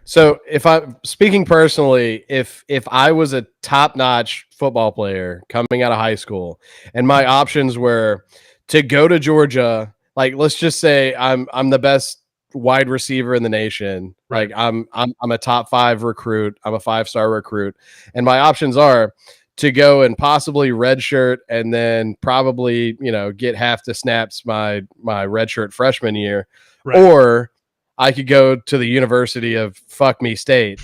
so if I'm speaking personally, if I was a top-notch football player coming out of high school and my options were to go to Georgia, like let's just say I'm the best wide receiver in the nation. Like I'm a top 5 recruit. I'm a 5-star recruit. And my options are to go and possibly redshirt and then probably, get half the snaps my redshirt freshman year. Or I could go to the University of fuck me state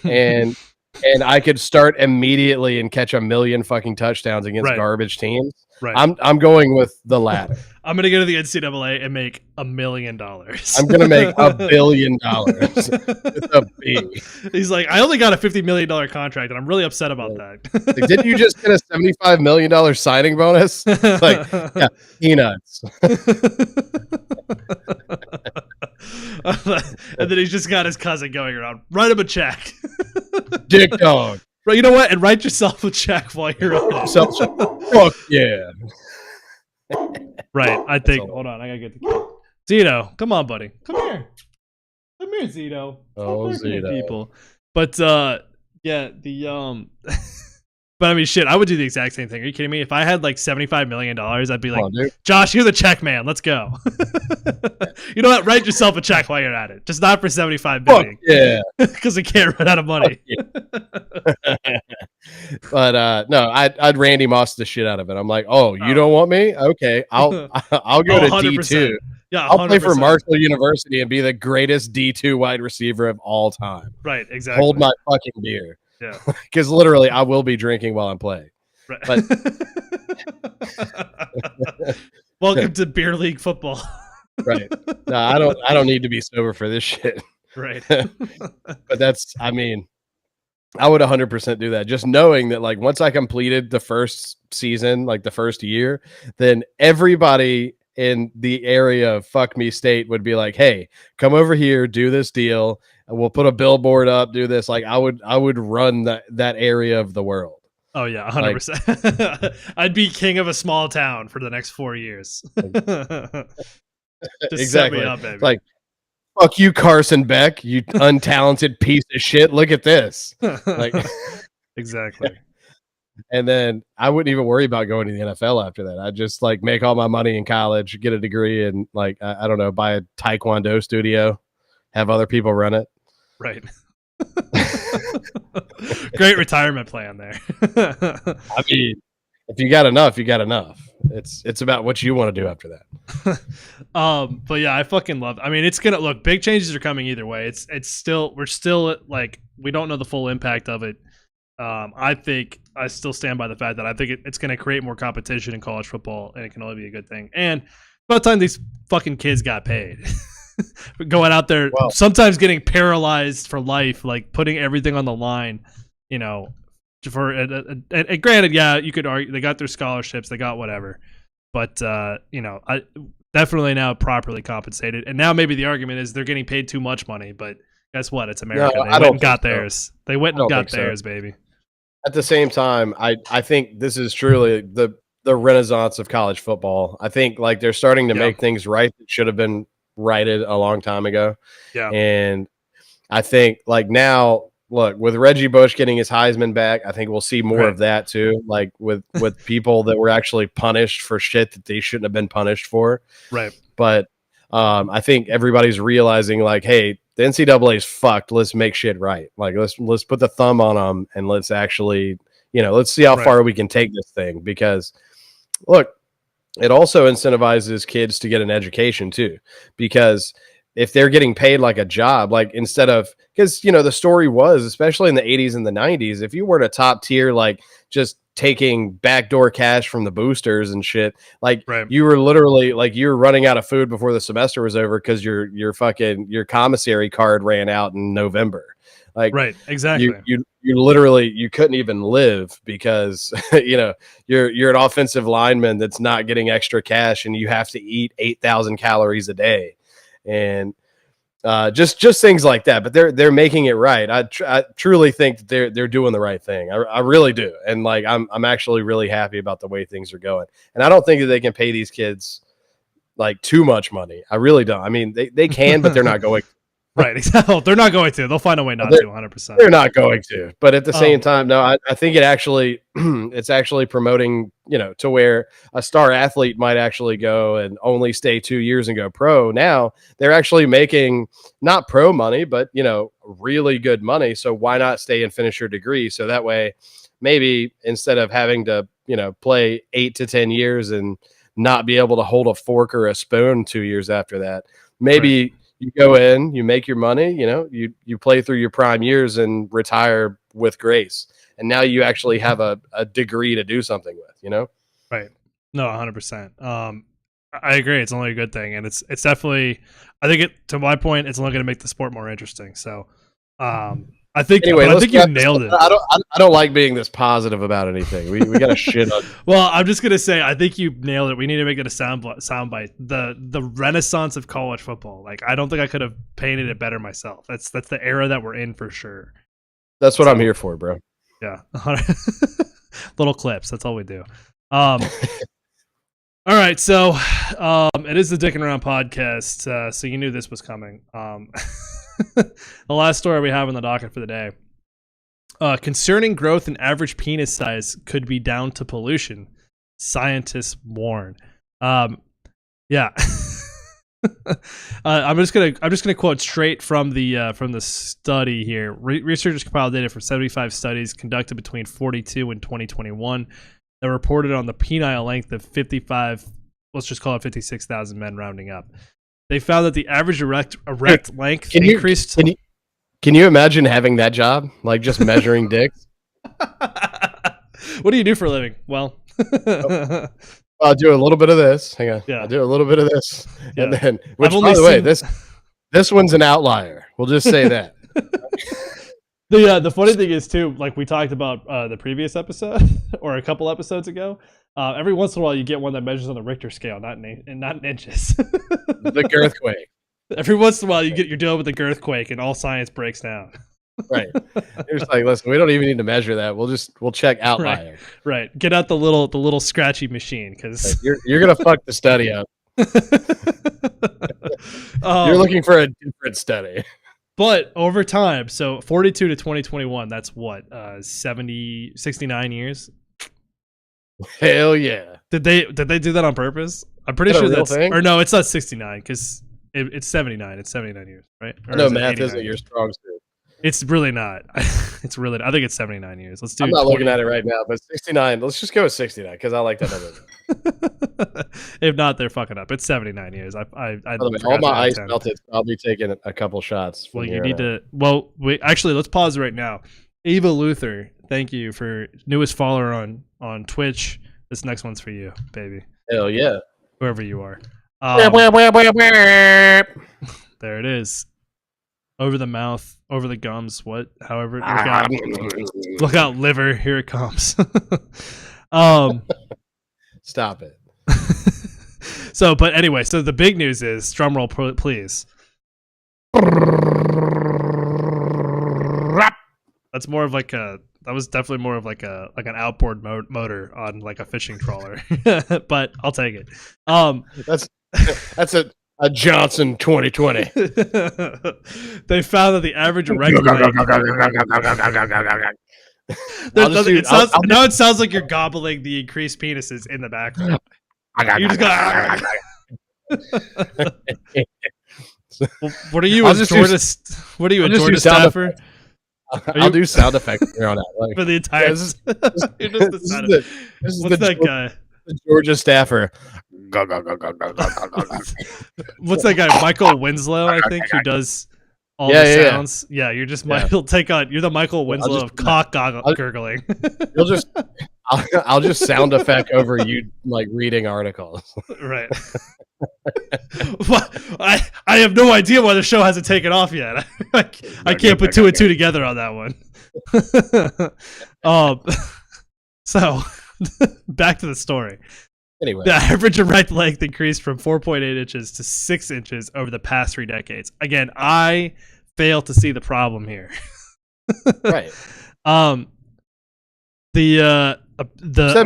and and I could start immediately and catch a million fucking touchdowns against garbage teams. Right. I'm going with the latter. I'm gonna go to the NCAA and make $1 million. I'm gonna make $1 billion with a B. He's like, I only got a $50 million contract, and I'm really upset about that. Like, didn't you just get a $75 million signing bonus? Like, yeah, peanuts. And then he's just got his cousin going around. Write him a check. Dick dog. Right, you know what? And write yourself a check while you're on it. Fuck yeah. Right, I think. Hold on, I gotta get the kid. Zito, come on, buddy. Come here. Come here, Zito. Oh, Zito. People. But yeah, the but I mean, shit, I would do the exact same thing. Are you kidding me? If I had like $75 million, I'd be like, Josh, here's a check, man. Let's go. You know what? Write yourself a check while you're at it. Just not for $75 million. Yeah. Because we can't run out of money. Yeah. But no, I'd Randy Moss the shit out of it. I'm like, oh, you don't want me? Okay, I'll go to 100%. D2. Yeah, 100%. I'll play for Marshall University and be the greatest D2 wide receiver of all time. Right, exactly. Hold my fucking beer. Yeah. Because literally, I will be drinking while I'm playing. Right. But welcome to beer league football. Right. No, I don't need to be sober for this shit. Right. But that's, I mean, I would 100% do that. Just knowing that, like, once I completed the first season, like the first year, then everybody in the area of Fuck Me State would be like, hey, come over here, do this deal. We'll put a billboard up, do this. Like, I would run that area of the world. Oh yeah, 100%. I'd be king of a small town for the next 4 years. Just exactly. set me up, baby. Like, fuck you, Carson Beck, you untalented piece of shit. Look at this. Like, exactly. And then I wouldn't even worry about going to the NFL after that. I'd just like make all my money in college, get a degree, and like I don't know, buy a Taekwondo studio, have other people run it. Right. Great retirement plan there. I mean, if you got enough, you got enough. It's about what you want to do after that. But yeah, I fucking love. I mean, it's gonna look. Big changes are coming either way. It's still we're still like we don't know the full impact of it. I think I still stand by the fact that I think it's going to create more competition in college football, and it can only be a good thing. And by the time these fucking kids got paid, going out there, sometimes getting paralyzed for life, like putting everything on the line, you know, for and granted, yeah, you could argue they got their scholarships, they got whatever, but you know, I definitely now properly compensated. And now maybe the argument is they're getting paid too much money, but guess what? It's America. No, they went and got theirs. They went and got theirs, baby. At the same time, I think this is truly the renaissance of college football. I think like they're starting to make things right that should have been righted a long time ago. Yeah. And I think like now, look, with Reggie Bush getting his Heisman back, I think we'll see more of that too. Like with people that were actually punished for shit that they shouldn't have been punished for. Right. But I think everybody's realizing like, hey, the NCAA is fucked. Let's make shit right. Like let's put the thumb on them and let's actually, you know, let's see how far we can take this thing. Because look, it also incentivizes kids to get an education too. Because if they're getting paid like a job, like instead of, because you know the story was, especially in the 80s and the 90s, if you weren't a top tier, like just taking backdoor cash from the boosters and shit, like you were literally like you were running out of food before the semester was over because your commissary card ran out in November. Like exactly. You literally you couldn't even live because you know you're an offensive lineman that's not getting extra cash and you have to eat 8,000 calories a day. And just things like that, but they're making it right. I truly think that they're doing the right thing. I really do, and like I'm actually really happy about the way things are going. And I don't think that they can pay these kids like too much money. I really don't. I mean, they can, but they're not going. Right, exactly. They're not going to. They'll find a way not to. 100%. They're not going to. But at the same time, no, I think it actually it's actually promoting, you know, to where a star athlete might actually go and only stay 2 years and go pro. Now they're actually making not pro money, but you know, really good money. So why not stay and finish your degree? So that way, maybe instead of having to, you know, play 8 to 10 years and not be able to hold a fork or a spoon 2 years after that, maybe. You go in, you make your money, you know, you play through your prime years and retire with grace. And now you actually have a degree to do something with, you know? Right. No, 100%. I agree. It's only a good thing. And it's definitely, I think to my point, it's only going to make the sport more interesting. So, I think you nailed it. I don't like being this positive about anything. We got to shit on. Well, I'm just gonna say I think you nailed it. We need to make it a soundbite. The renaissance of college football. Like I don't think I could have painted it better myself. That's the era that we're in for sure. That's what I'm here for, bro. Yeah, little clips. That's all we do. All right, so it is the Dickin' Around podcast. So you knew this was coming. The last story we have on the docket for the day. Concerning growth in average penis size could be down to pollution, scientists warn. Yeah. I'm just gonna quote straight from the study here. Researchers compiled data from 75 studies conducted between 42 and 2021 that reported on the penile length of 55. Let's just call it 56,000 men, rounding up. They found that the average erect length increased. Can you imagine having that job? Like just measuring dicks? What do you do for a living? Well, I'll do a little bit of this. Hang on. Yeah. I'll do a little bit of this. Yeah. And then, which, by the way, this one's an outlier. We'll just say that. The funny thing is, too, like we talked about the previous episode or a couple episodes ago, every once in a while you get one that measures on the Richter scale, not in inches. The girthquake. Every once in a while you're dealing with the girthquake and all science breaks down. Right. You're just like, listen, we don't even need to measure that. We'll check outlier. Right. Get out the little scratchy machine because you're gonna fuck the study up. You're looking for a different study. But over time, so 42 to 2021, that's what, 69 years? Hell yeah. Did they do that on purpose? I'm pretty sure that's thing? Or no, it's not 69 because it's 79. It's 79 years, right? Or no, math isn't your strong suit. It's really not. It's really. I think it's 79 years. Let's do. I'm not looking at it right now, but 69. Let's just go with 69 because I like that number. If not, they're fucking up. It's 79 years. All my ice melted. I'll be taking a couple shots. Well, you need to. Well, let's pause right now. Ava Luther, thank you for newest follower on Twitch. This next one's for you, baby. Hell yeah. Wherever you are. There it is. Over the mouth, over the gums, however. Look out, liver, here it comes. Stop it. But anyway, so the big news is, drumroll please. That's more of like that was definitely more of like an outboard motor on like a fishing trawler, but I'll take it. That's a Johnson 2020. They found that the average erect it sounds like you're gobbling the increased penises in the background. You just what are you, a Georgia staffer? I'll do sound effects here on out. For the entire. What's that guy? The Georgia staffer. What's that guy? Michael Winslow, I think, who does all the sounds. Yeah, you're just Michael. You're the Michael Winslow of cock gurgling. I'll just sound effect over you like reading articles. Right. I have no idea why the show hasn't taken off yet. I can't put two and two together on that one. So back to the story. Anyway, the average erect length increased from 4.8 inches to 6 inches over the past 3 decades. Again, I fail to see the problem here. Right. That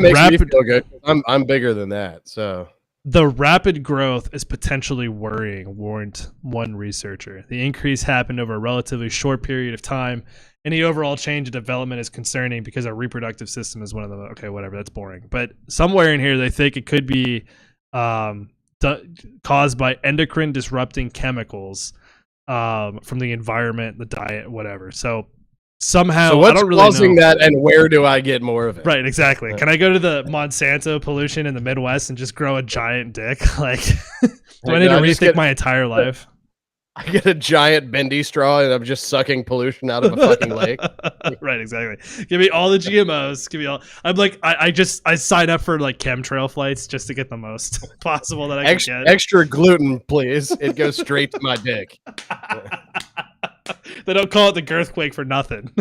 makes me feel good. I'm bigger than that, so. The rapid growth is potentially worrying, warned one researcher. The increase happened over a relatively short period of time. Any overall change in development is concerning because our reproductive system is one of the... Okay, whatever, that's boring. But somewhere in here, they think it could be caused by endocrine disrupting chemicals from the environment, the diet, whatever. So somehow, what's I don't really causing know. that, and where do I get more of it? Right, exactly. Can I go to the Monsanto pollution in the Midwest and just grow a giant dick? Like, do I need to rethink my entire life? I get a giant bendy straw and I'm just sucking pollution out of a fucking lake. Right, exactly. Give me all the GMOs. Give me all. I'm like, I sign up for like chemtrail flights just to get the most possible that I can get. Extra gluten, please. It goes straight to my dick. They don't call it the girthquake for nothing.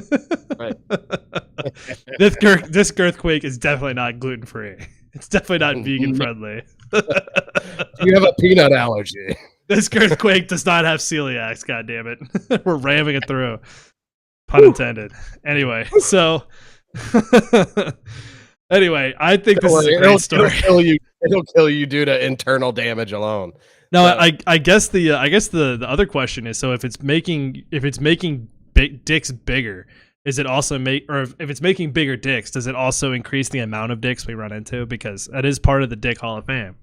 Right. This girthquake is definitely not gluten free. It's definitely not vegan friendly. You have a peanut allergy. This girthquake does not have celiacs. God damn it, we're ramming it through. Pun intended. Anyway, so anyway, I think this is a great story. It'll kill you due to internal damage alone. No, so. I guess the other question is, so if it's making dicks bigger, is it also if it's making bigger dicks, does it also increase the amount of dicks we run into? Because that is part of the Dick Hall of Fame.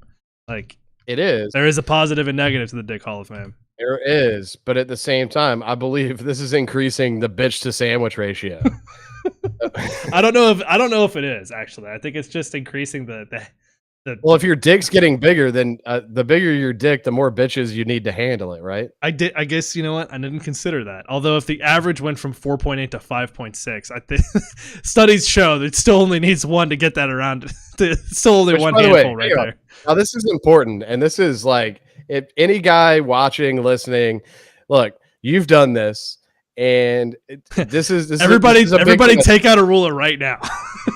Like, it is. There is a positive and negative to the Dick Hall of Fame. There is, but at the same time, I believe this is increasing the bitch to sandwich ratio. I don't know if it is actually. I think it's just increasing the well, if your dick's getting bigger, then the bigger your dick, the more bitches you need to handle it, right? I guess, you know what? I didn't consider that. Although if the average went from 4.8 to 5.6, I think studies show that it still only needs one to get that around. It's still only one handful right there. Now this is important, and this is like, if any guy watching, listening, look, you've done this, and this is everybody take out a ruler right now.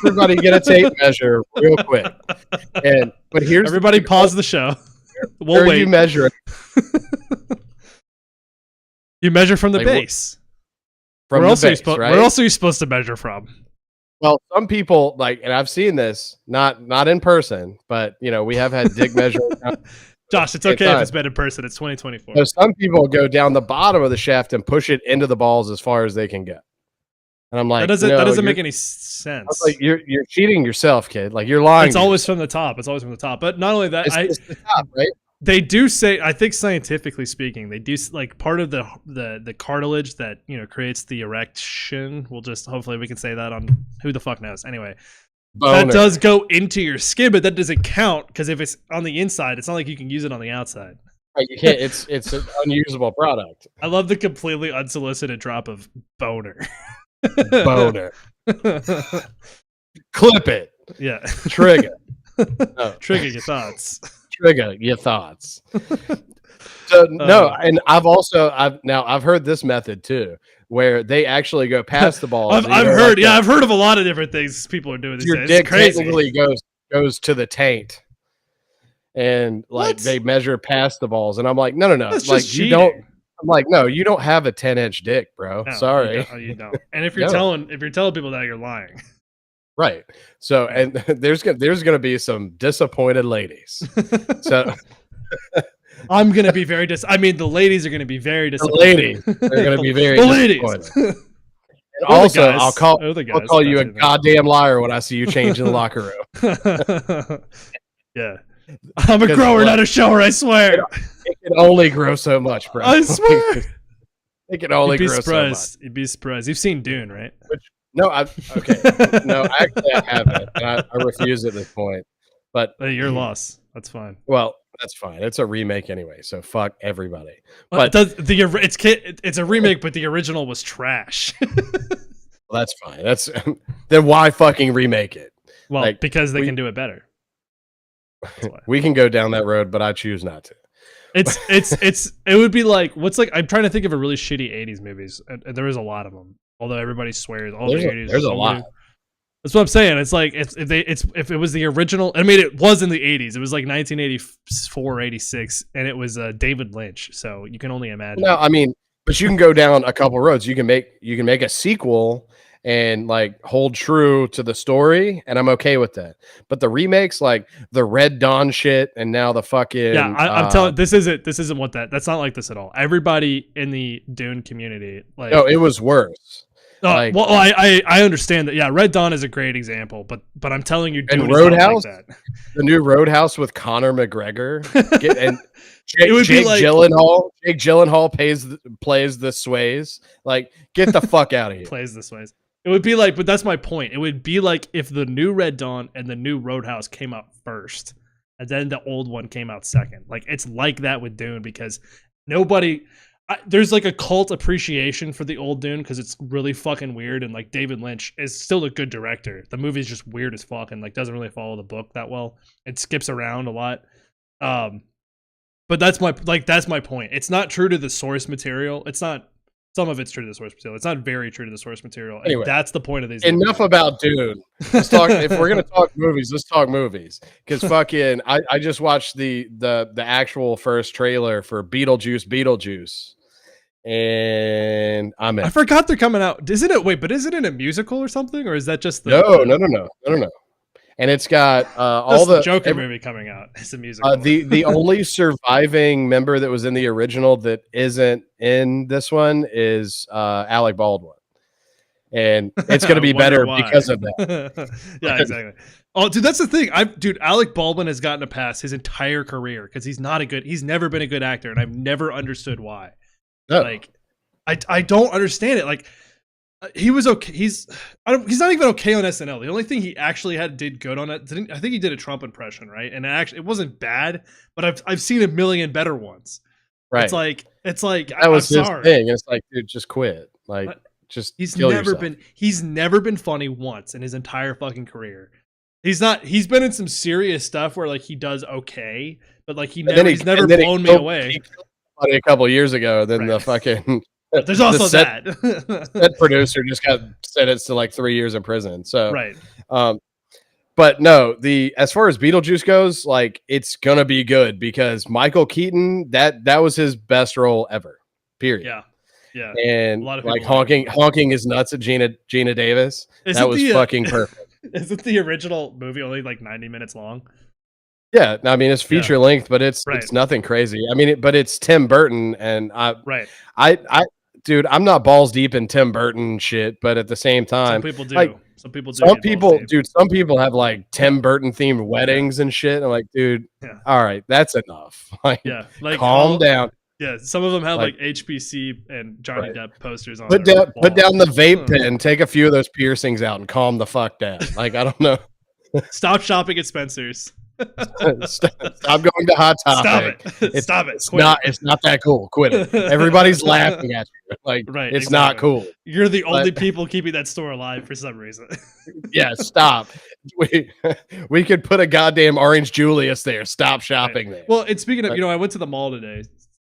Everybody get a tape measure real quick. But here's everybody pause the show. We'll wait. You measure it. You measure from the base. From the base, right? Where else are you supposed to measure from? Well, some people like, and I've seen this, not in person, but you know, we have had dick measuring. Josh, it's okay if it's been in person. It's 2024. So some people go down the bottom of the shaft and push it into the balls as far as they can get. And I'm like, that doesn't make any sense. Like, you're cheating yourself, kid. Like, you're lying. It's always from the top. It's always from the top. But not only that, it's the top, right? They do say, I think scientifically speaking, they do like part of the cartilage that, you know, creates the erection. We'll just, hopefully we can say that on who the fuck knows. Anyway, Boner. That does go into your skin, but that doesn't count because if it's on the inside, it's not like you can use it on the outside. Right, you can't. It's an unusable product. I love the completely unsolicited drop of boner. Boner. Clip it. Yeah. Trigger. No. Trigger your thoughts. Trigger your thoughts. So no, and I've heard this method too, where they actually go past the balls. I've heard of a lot of different things people are doing these days. Your dick technically goes to the taint, and like they measure past the balls, and I'm like, no, that's like you don't. I'm like, no, you don't have a 10-inch dick, bro. No, sorry, you don't. And if you're telling people that, you're lying. Right. So, and there's gonna be some disappointed ladies. So. I'm gonna be very the ladies are gonna be very disappointed. The ladies are gonna be very disappointed. And also, I'll call you a goddamn liar when I see you change in the locker room. Yeah, I'm a grower, not a shower. I swear. It can only grow so much, bro. I swear. It can only grow so much. You'd be surprised. You've seen Dune, right? No, actually I haven't. And I refuse at this point. But your loss. That's fine. Well, that's fine. It's a remake anyway, so fuck everybody. But it's a remake, but the original was trash. Well, that's fine. Then why fucking remake it? Well, like, because they can do it better. We can go down that road, but I choose not to. It would be like I'm trying to think of a really shitty 80s movies, and there is a lot of them. Although everybody swears there's a lot. That's what I'm saying. It's like if it was the original. I mean, it was in the 80s. It was like 1984, 86, and it was David Lynch. So you can only imagine. No, I mean, but you can go down a couple roads. You can make a sequel and like hold true to the story, and I'm okay with that. But the remakes, like the Red Dawn shit, and now the fucking I'm telling this isn't what that's not like this at all. Everybody in the Dune community, like, no, it was worse. Well, I understand that. Yeah, Red Dawn is a great example, but I'm telling you, and Roadhouse, like that. The new Roadhouse with Conor McGregor, and Jake Gyllenhaal. Jake Gyllenhaal plays the Sways. Like, get the fuck out of here. Plays the Sways. It would be like, but that's my point. It would be like if the new Red Dawn and the new Roadhouse came out first, and then the old one came out second. Like, it's like that with Dune because nobody. there's like a cult appreciation for the old Dune because it's really fucking weird, and like David Lynch is still a good director. The movie's just weird as fuck and like doesn't really follow the book that well. It skips around a lot. But that's my point. It's not true to the source material. It's not. Some of it's true to the source material. It's not very true to the source material. Anyway, that's the point of these. Enough about Dune. Let's talk. If we're gonna talk movies, let's talk movies. Because fucking, I just watched the actual first trailer for Beetlejuice, and I'm in. I forgot they're coming out. Isn't it? Wait, but isn't it a musical or something, or is that just the? No. And it's got all the Joker movie coming out. It's a musical. The only surviving member that was in the original that isn't in this one is Alec Baldwin, and it's going to be better because of that. Yeah, exactly. Oh, dude, that's the thing. Alec Baldwin has gotten a pass his entire career because he's never been a good actor, and I've never understood why. No. Like, I don't understand it. Like, he was okay. He's not even okay on SNL. The only thing he actually did good on it, I think he did a Trump impression, right? And it wasn't bad, but I've seen a million better ones. Right. It's like that was his thing. It's like, dude, just quit. Like, just he's never been funny once in his entire fucking career. He's been in some serious stuff where like he does okay, but like he's never blown me away. A couple years ago, then the fucking. There's also that producer just got sentenced to like 3 years in prison. So right. But no, as far as Beetlejuice goes, like it's gonna be good because Michael Keaton, that was his best role ever. Period. Yeah. And like honking his nuts at Gina Davis. That was fucking perfect. Isn't the original movie only like 90 minutes long? Yeah, I mean it's feature length, but it's nothing crazy. I mean, but it's Tim Burton, and dude, I'm not balls deep in Tim Burton shit, but at the same time, some people do. Like, some people some people have like Tim Burton themed weddings and shit. I'm like, dude, all right, that's enough. Like, calm down. Yeah, some of them have like HBC and Johnny Depp posters on. Put down the vape pen, take a few of those piercings out, and calm the fuck down. Like, I don't know. Stop shopping at Spencer's. Stop going to Hot Topic. Stop it. It's not that cool. Quit it. Everybody's laughing at you. Like, it's not cool. You're the only people keeping that store alive for some reason. Yeah, stop. We could put a goddamn Orange Julius there. Stop shopping there. Well, and speaking of, I went to the mall today.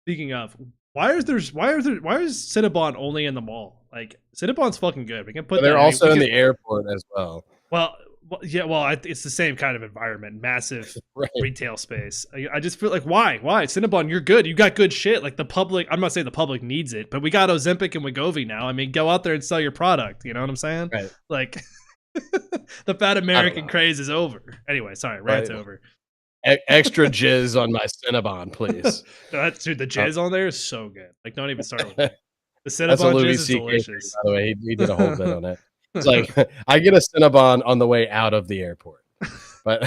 Speaking of, why is Cinnabon only in the mall? Like, Cinnabon's fucking good. We can put. They're also in the airport as well. Well, it's the same kind of environment, massive retail space. I just feel like, why? Cinnabon, you're good. You got good shit. Like the public, I'm not saying the public needs it, but we got Ozempic and Wegovy now. I mean, go out there and sell your product. You know what I'm saying? Right. Like, the fat American craze is over. Anyway, sorry, rant's over. Extra jizz on my Cinnabon, please. Dude, the jizz on there is so good. Like, don't even start with it. The Cinnabon jizz is delicious. By the way, he did a whole bit on it. It's like I get a Cinnabon on the way out of the airport, but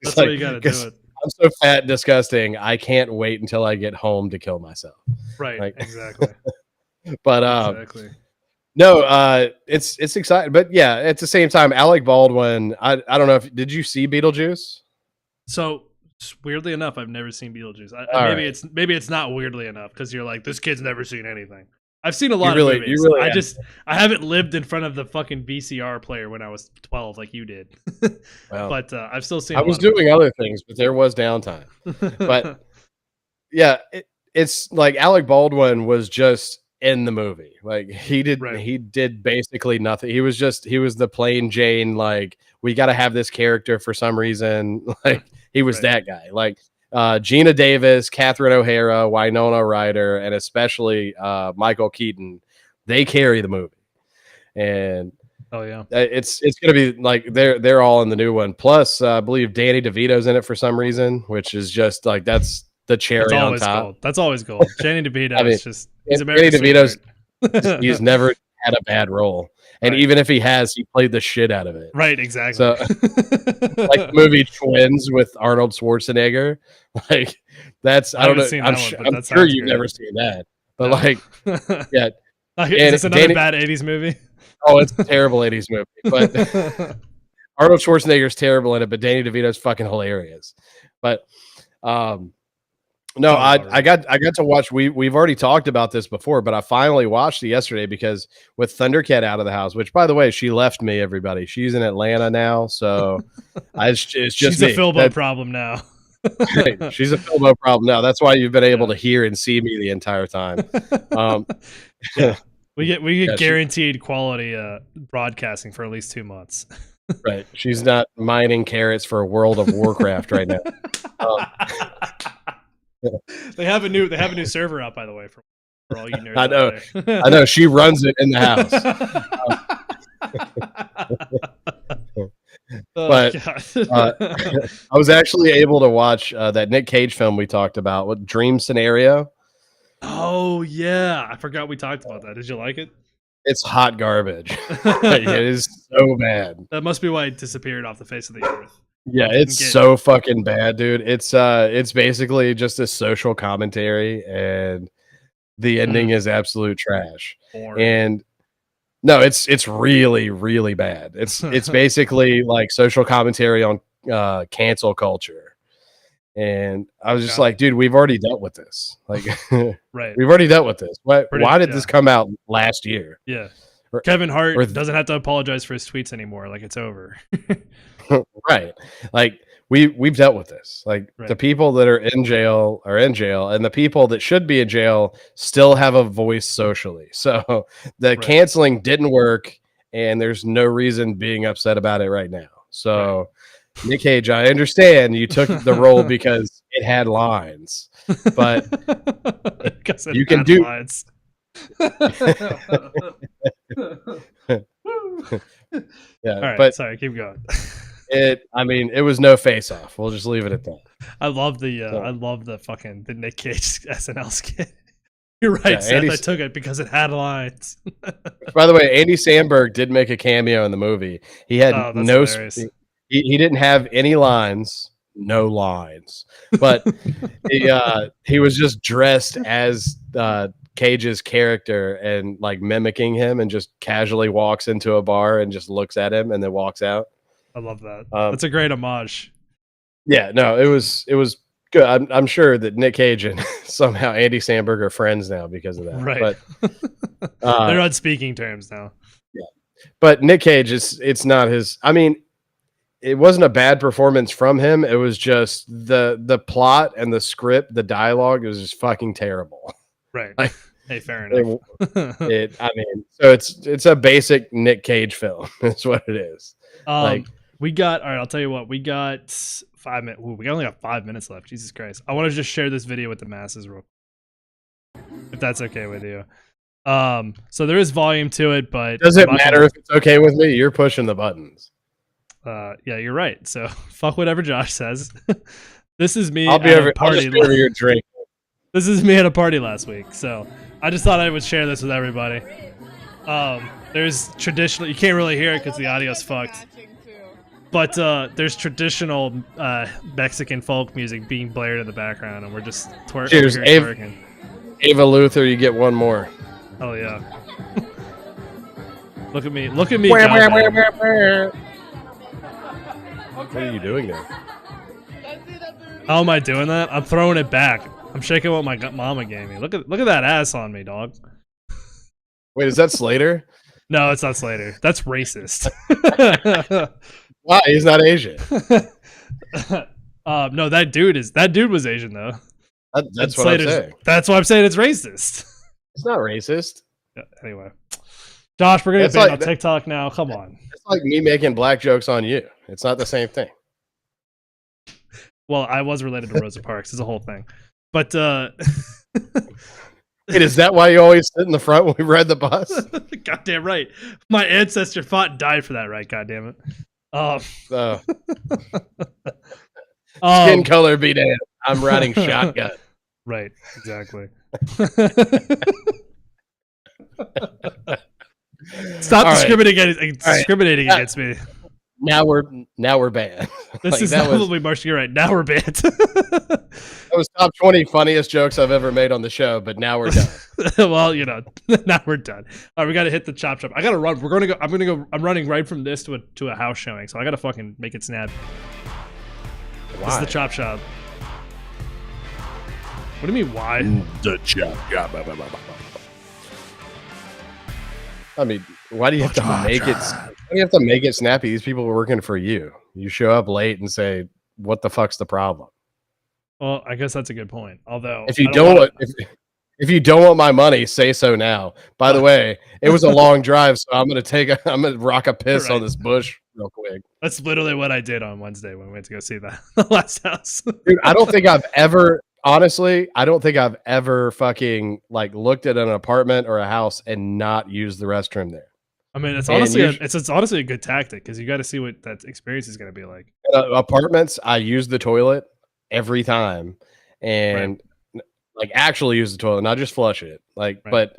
that's what you gotta do. I'm so fat and disgusting. I can't wait until I get home to kill myself. Right. Like, exactly. But no, it's exciting. But yeah, at the same time, Alec Baldwin. I don't know did you see Beetlejuice? So weirdly enough, I've never seen Beetlejuice. Maybe it's not weirdly enough because you're like, this kid's never seen anything. I've seen a lot of movies. I haven't lived in front of the fucking VCR player when I was 12 like you did. Well, but I've still seen. I was doing other things, but there was downtime. But yeah, it's like Alec Baldwin was just in the movie. Like he did basically nothing. He was the plain Jane. Like, we got to have this character for some reason. Like he was that guy. Like. Gina Davis, Catherine O'Hara, Winona Ryder, and especially Michael Keaton, they carry the movie. And it's gonna be like they're all in the new one. Plus, I believe Danny DeVito's in it for some reason, which is just like that's the cherry on top. Gold. That's always gold. Danny DeVito is just Danny DeVito's he's never had a bad role. And even if he has, he played the shit out of it. Right, exactly. So, like the movie Twins with Arnold Schwarzenegger, like that's I don't know. I'm sure you've never seen that, but is this another bad '80s movie? Oh, it's a terrible '80s movie, but Arnold Schwarzenegger's terrible in it, but Danny DeVito's fucking hilarious. But No, That was I got to watch. We've already talked about this before, but I finally watched it yesterday because with Thundercat out of the house, which by the way, she left me. Everybody, she's in Atlanta now, so it's just She's me. a Philbo problem now. She's a Philbo problem now. That's why you've been able to hear and see me the entire time. Yeah, we get Yeah, guaranteed quality broadcasting for at least 2 months. Right, she's not mining carrots for World of Warcraft right now. They have a new server out, by the way, for all you nerds. I know. She runs it in the house. But I was actually able to watch that Nick Cage film we talked about, with Dream Scenario. Oh yeah, I forgot we talked about that. Did you like it? It's hot garbage. It is so bad. That must be why it disappeared off the face of the earth. Yeah, it's so fucking bad, dude. It's basically just a social commentary, and the ending is absolute trash. Boring. And no, it's really, really bad. It's basically like social commentary on cancel culture. And I was just like, dude, we've already dealt with this. Like, right, we've already dealt with this. Why did this come out last year? Yeah, Kevin Hart doesn't have to apologize for his tweets anymore. Like, it's over. Right, like we've dealt with this. Like, the people that are in jail, and the people that should be in jail still have a voice socially. So the canceling didn't work, and there's no reason being upset about it right now. So Nick Cage, I understand you took the role because it had lines, but you can do lines. Yeah, all right, but sorry, keep going. It was no face off. We'll just leave it at that. I love the fucking the Nick Cage SNL skit. You're right, Seth. I took it because it had lines. By the way, Andy Samberg did make a cameo in the movie. He had he didn't have any lines, no lines, but he was just dressed as Cage's character and like mimicking him, and just casually walks into a bar and just looks at him and then walks out. I love that. That's a great homage. Yeah, no, it was good. I'm sure that Nick Cage and somehow Andy Samberg are friends now because of that. Right. But they're on speaking terms now. Yeah. But Nick Cage, it's not his. I mean, it wasn't a bad performance from him. It was just the plot and the script, the dialogue, was just fucking terrible. Right. Like, hey, fair enough. So it's a basic Nick Cage film. That's what it is. We got, all right, I'll tell you what, we got 5 minutes. We only got 5 minutes left. Jesus Christ. I want to just share this video with the masses real quick, if that's okay with you. So there is volume to it, but does it matter if it's okay with me? You're pushing the buttons. Yeah, you're right. So fuck whatever Josh says. This is me at a party. I'll over your drink. This is me at a party last week. So I just thought I would share this with everybody. There's traditional, you can't really hear it because the audio's fucked. But there's traditional Mexican folk music being blared in the background, and we're just Cheers, twerking. Ava Luther, you get one more. Oh yeah. Look at me. Look at me. What are you doing there? How am I doing that? I'm throwing it back. I'm shaking what my mama gave me. Look at that ass on me, dog. Wait, is that Slater? No, it's not Slater. That's racist. Why? He's not Asian. No, that dude was Asian though. That's what I'm saying. That's why I'm saying it's racist. It's not racist. Yeah, anyway, Josh, we're gonna get banned on TikTok now. Come on. It's like me making black jokes on you. It's not the same thing. Well, I was related to Rosa Parks. It's a whole thing. But Wait, is that why you always sit in the front when we ride the bus? Goddamn right. My ancestor fought and died for that, right? Goddamn it. Skin color be damned. I'm riding shotgun. Right, exactly. Stop discriminating against me. Now we're banned. This is probably Marshall. You're right. Now we're banned. That was top 20 funniest jokes I've ever made on the show, but now we're done. Well, now we're done. All right, we got to hit the chop shop. I got to run. I'm running right from this to a house showing, so I got to fucking make it snap. Why? This is the chop shop. What do you mean, why? The chat. I mean, why do you have to make it? Why do you have to make it snappy? These people are working for you. You show up late and say, "What the fuck's the problem?" Well, I guess that's a good point. Although, if you if you don't want my money, say so now. By the way, it was a long drive, so I'm gonna rock a piss on this bush real quick. That's literally what I did on Wednesday when we went to go see the last house. Dude, I don't think I've ever. Honestly, I don't think I've ever fucking like looked at an apartment or a house and not used the restroom there. I mean, it's honestly it's honestly a good tactic because you got to see what that experience is going to be like. Apartments, I use the toilet every time, and like actually use the toilet, not just flush it. Like, but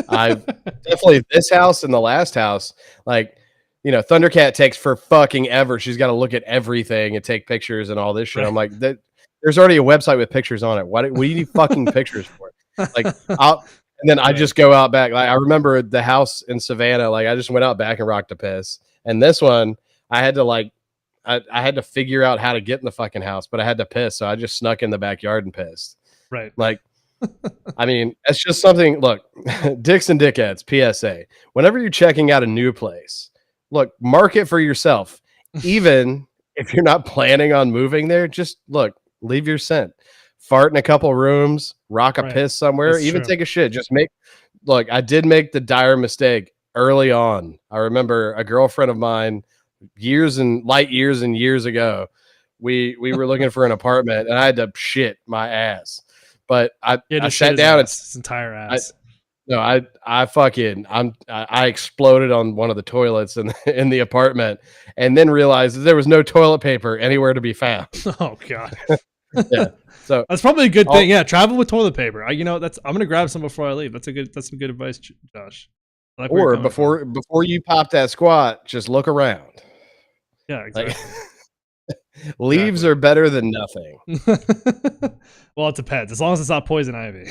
I've definitely this house and the last house, like. Thundercat takes for fucking ever. She's got to look at everything and take pictures and all this shit. I'm like, there's already a website with pictures on it. What do you need fucking pictures for? Like, I just go out back. Like, I remember the house in Savannah. Like, I just went out back and rocked a piss. And this one, I had to I had to figure out how to get in the fucking house, but I had to piss, so I just snuck in the backyard and pissed. Right. Like, I mean, it's just something. Look, dicks and dickheads. PSA: whenever you're checking out a new place. Look, mark it for yourself. Even if you're not planning on moving there, just leave your scent. Fart in a couple rooms, rock a piss somewhere, even take a shit. Just I did make the dire mistake early on. I remember a girlfriend of mine years and years ago. We were looking for an apartment and I had to shit my ass. But I sat down and his entire ass. I exploded on one of the toilets in the apartment and then realized that there was no toilet paper anywhere to be found. Oh God. Yeah. So that's probably a good thing. Yeah. Travel with toilet paper. I'm going to grab some before I leave. That's some good advice, Josh. Like or before you pop that squat, just look around. Yeah. Exactly. Leaves are better than nothing. Well, it depends. As long as it's not poison ivy.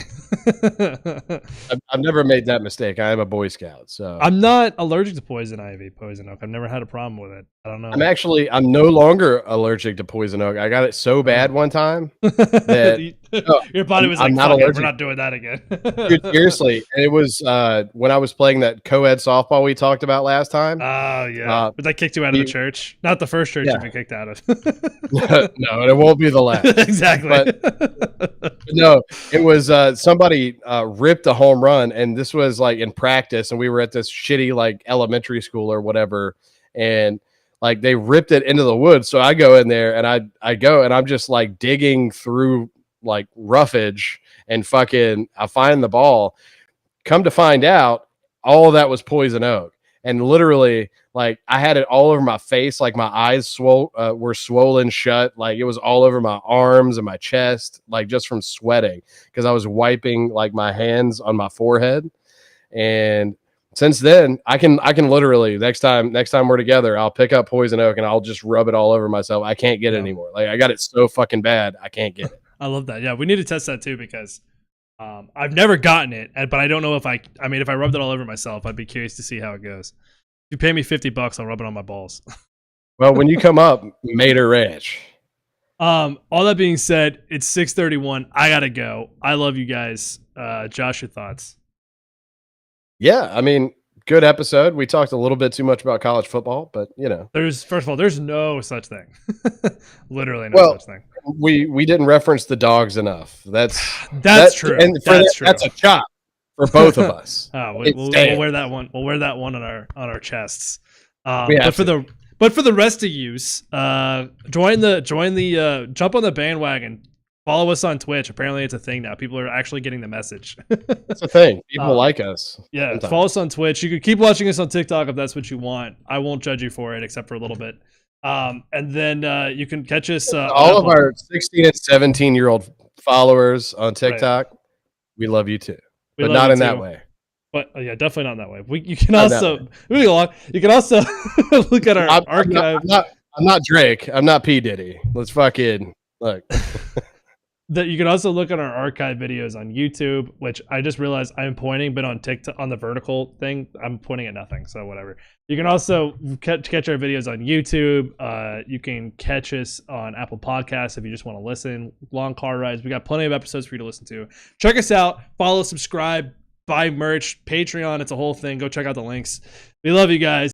I've never made that mistake. I am a Boy Scout, so I'm not allergic to poison ivy, poison oak. I've never had a problem with it. I don't know. I'm no longer allergic to poison oak. I got it so bad one time that your body was like, "Fuck it, we're not doing that again." Dude, seriously, and it was when I was playing that co-ed softball we talked about last time. Oh yeah, but that kicked you out of the church. Not the first church you've been kicked out of. No, and it won't be the last. Exactly. But no, it was somebody ripped a home run, and this was like in practice, and we were at this shitty like elementary school or whatever, and like they ripped it into the woods. So I go in there and I go and I'm just like digging through like roughage and fucking I find the ball. Come to find out, all of that was poison oak. And literally, like I had it all over my face, like my eyes were swollen shut, like it was all over my arms and my chest, like just from sweating because I was wiping like my hands on my forehead. And since then, I can literally next time we're together, I'll pick up poison oak and I'll just rub it all over myself. I can't get it anymore. Like I got it so fucking bad, I can't get it. I love that. Yeah, we need to test that too because I've never gotten it, but I don't know if I rubbed it all over myself, I'd be curious to see how it goes. If you pay me $50, I'll rub it on my balls. Well, when you come up, Mater Ranch. All that being said, it's 6:31. I gotta go. I love you guys. Josh, your thoughts? Yeah, I mean, good episode. We talked a little bit too much about college football, but you know, first of all, there's no such thing. Literally no such thing. We didn't reference the dogs enough. That's true. And true. That's a chop for both of us. We'll wear that one. We'll wear that one on our chests. But for the rest of yous, jump on the bandwagon. Follow us on Twitch. Apparently, it's a thing now. People are actually getting the message. It's a thing. People like us. Yeah, sometimes. Follow us on Twitch. You can keep watching us on TikTok if that's what you want. I won't judge you for it, except for a little bit. And then you can catch us. All of our 16 and 17-year-old followers on TikTok, we love you too, but not in that way. But yeah, definitely not in that way. You can also look at our archive. I'm not Drake. I'm not P Diddy. Let's fucking look. that you can also look at our archive videos on YouTube, which I just realized I'm pointing, but on TikTok, on the vertical thing, I'm pointing at nothing. So whatever. You can also catch our videos on YouTube. You can catch us on Apple Podcasts if you just want to listen. Long car rides. We got plenty of episodes for you to listen to. Check us out. Follow, subscribe, buy merch, Patreon. It's a whole thing. Go check out the links. We love you guys.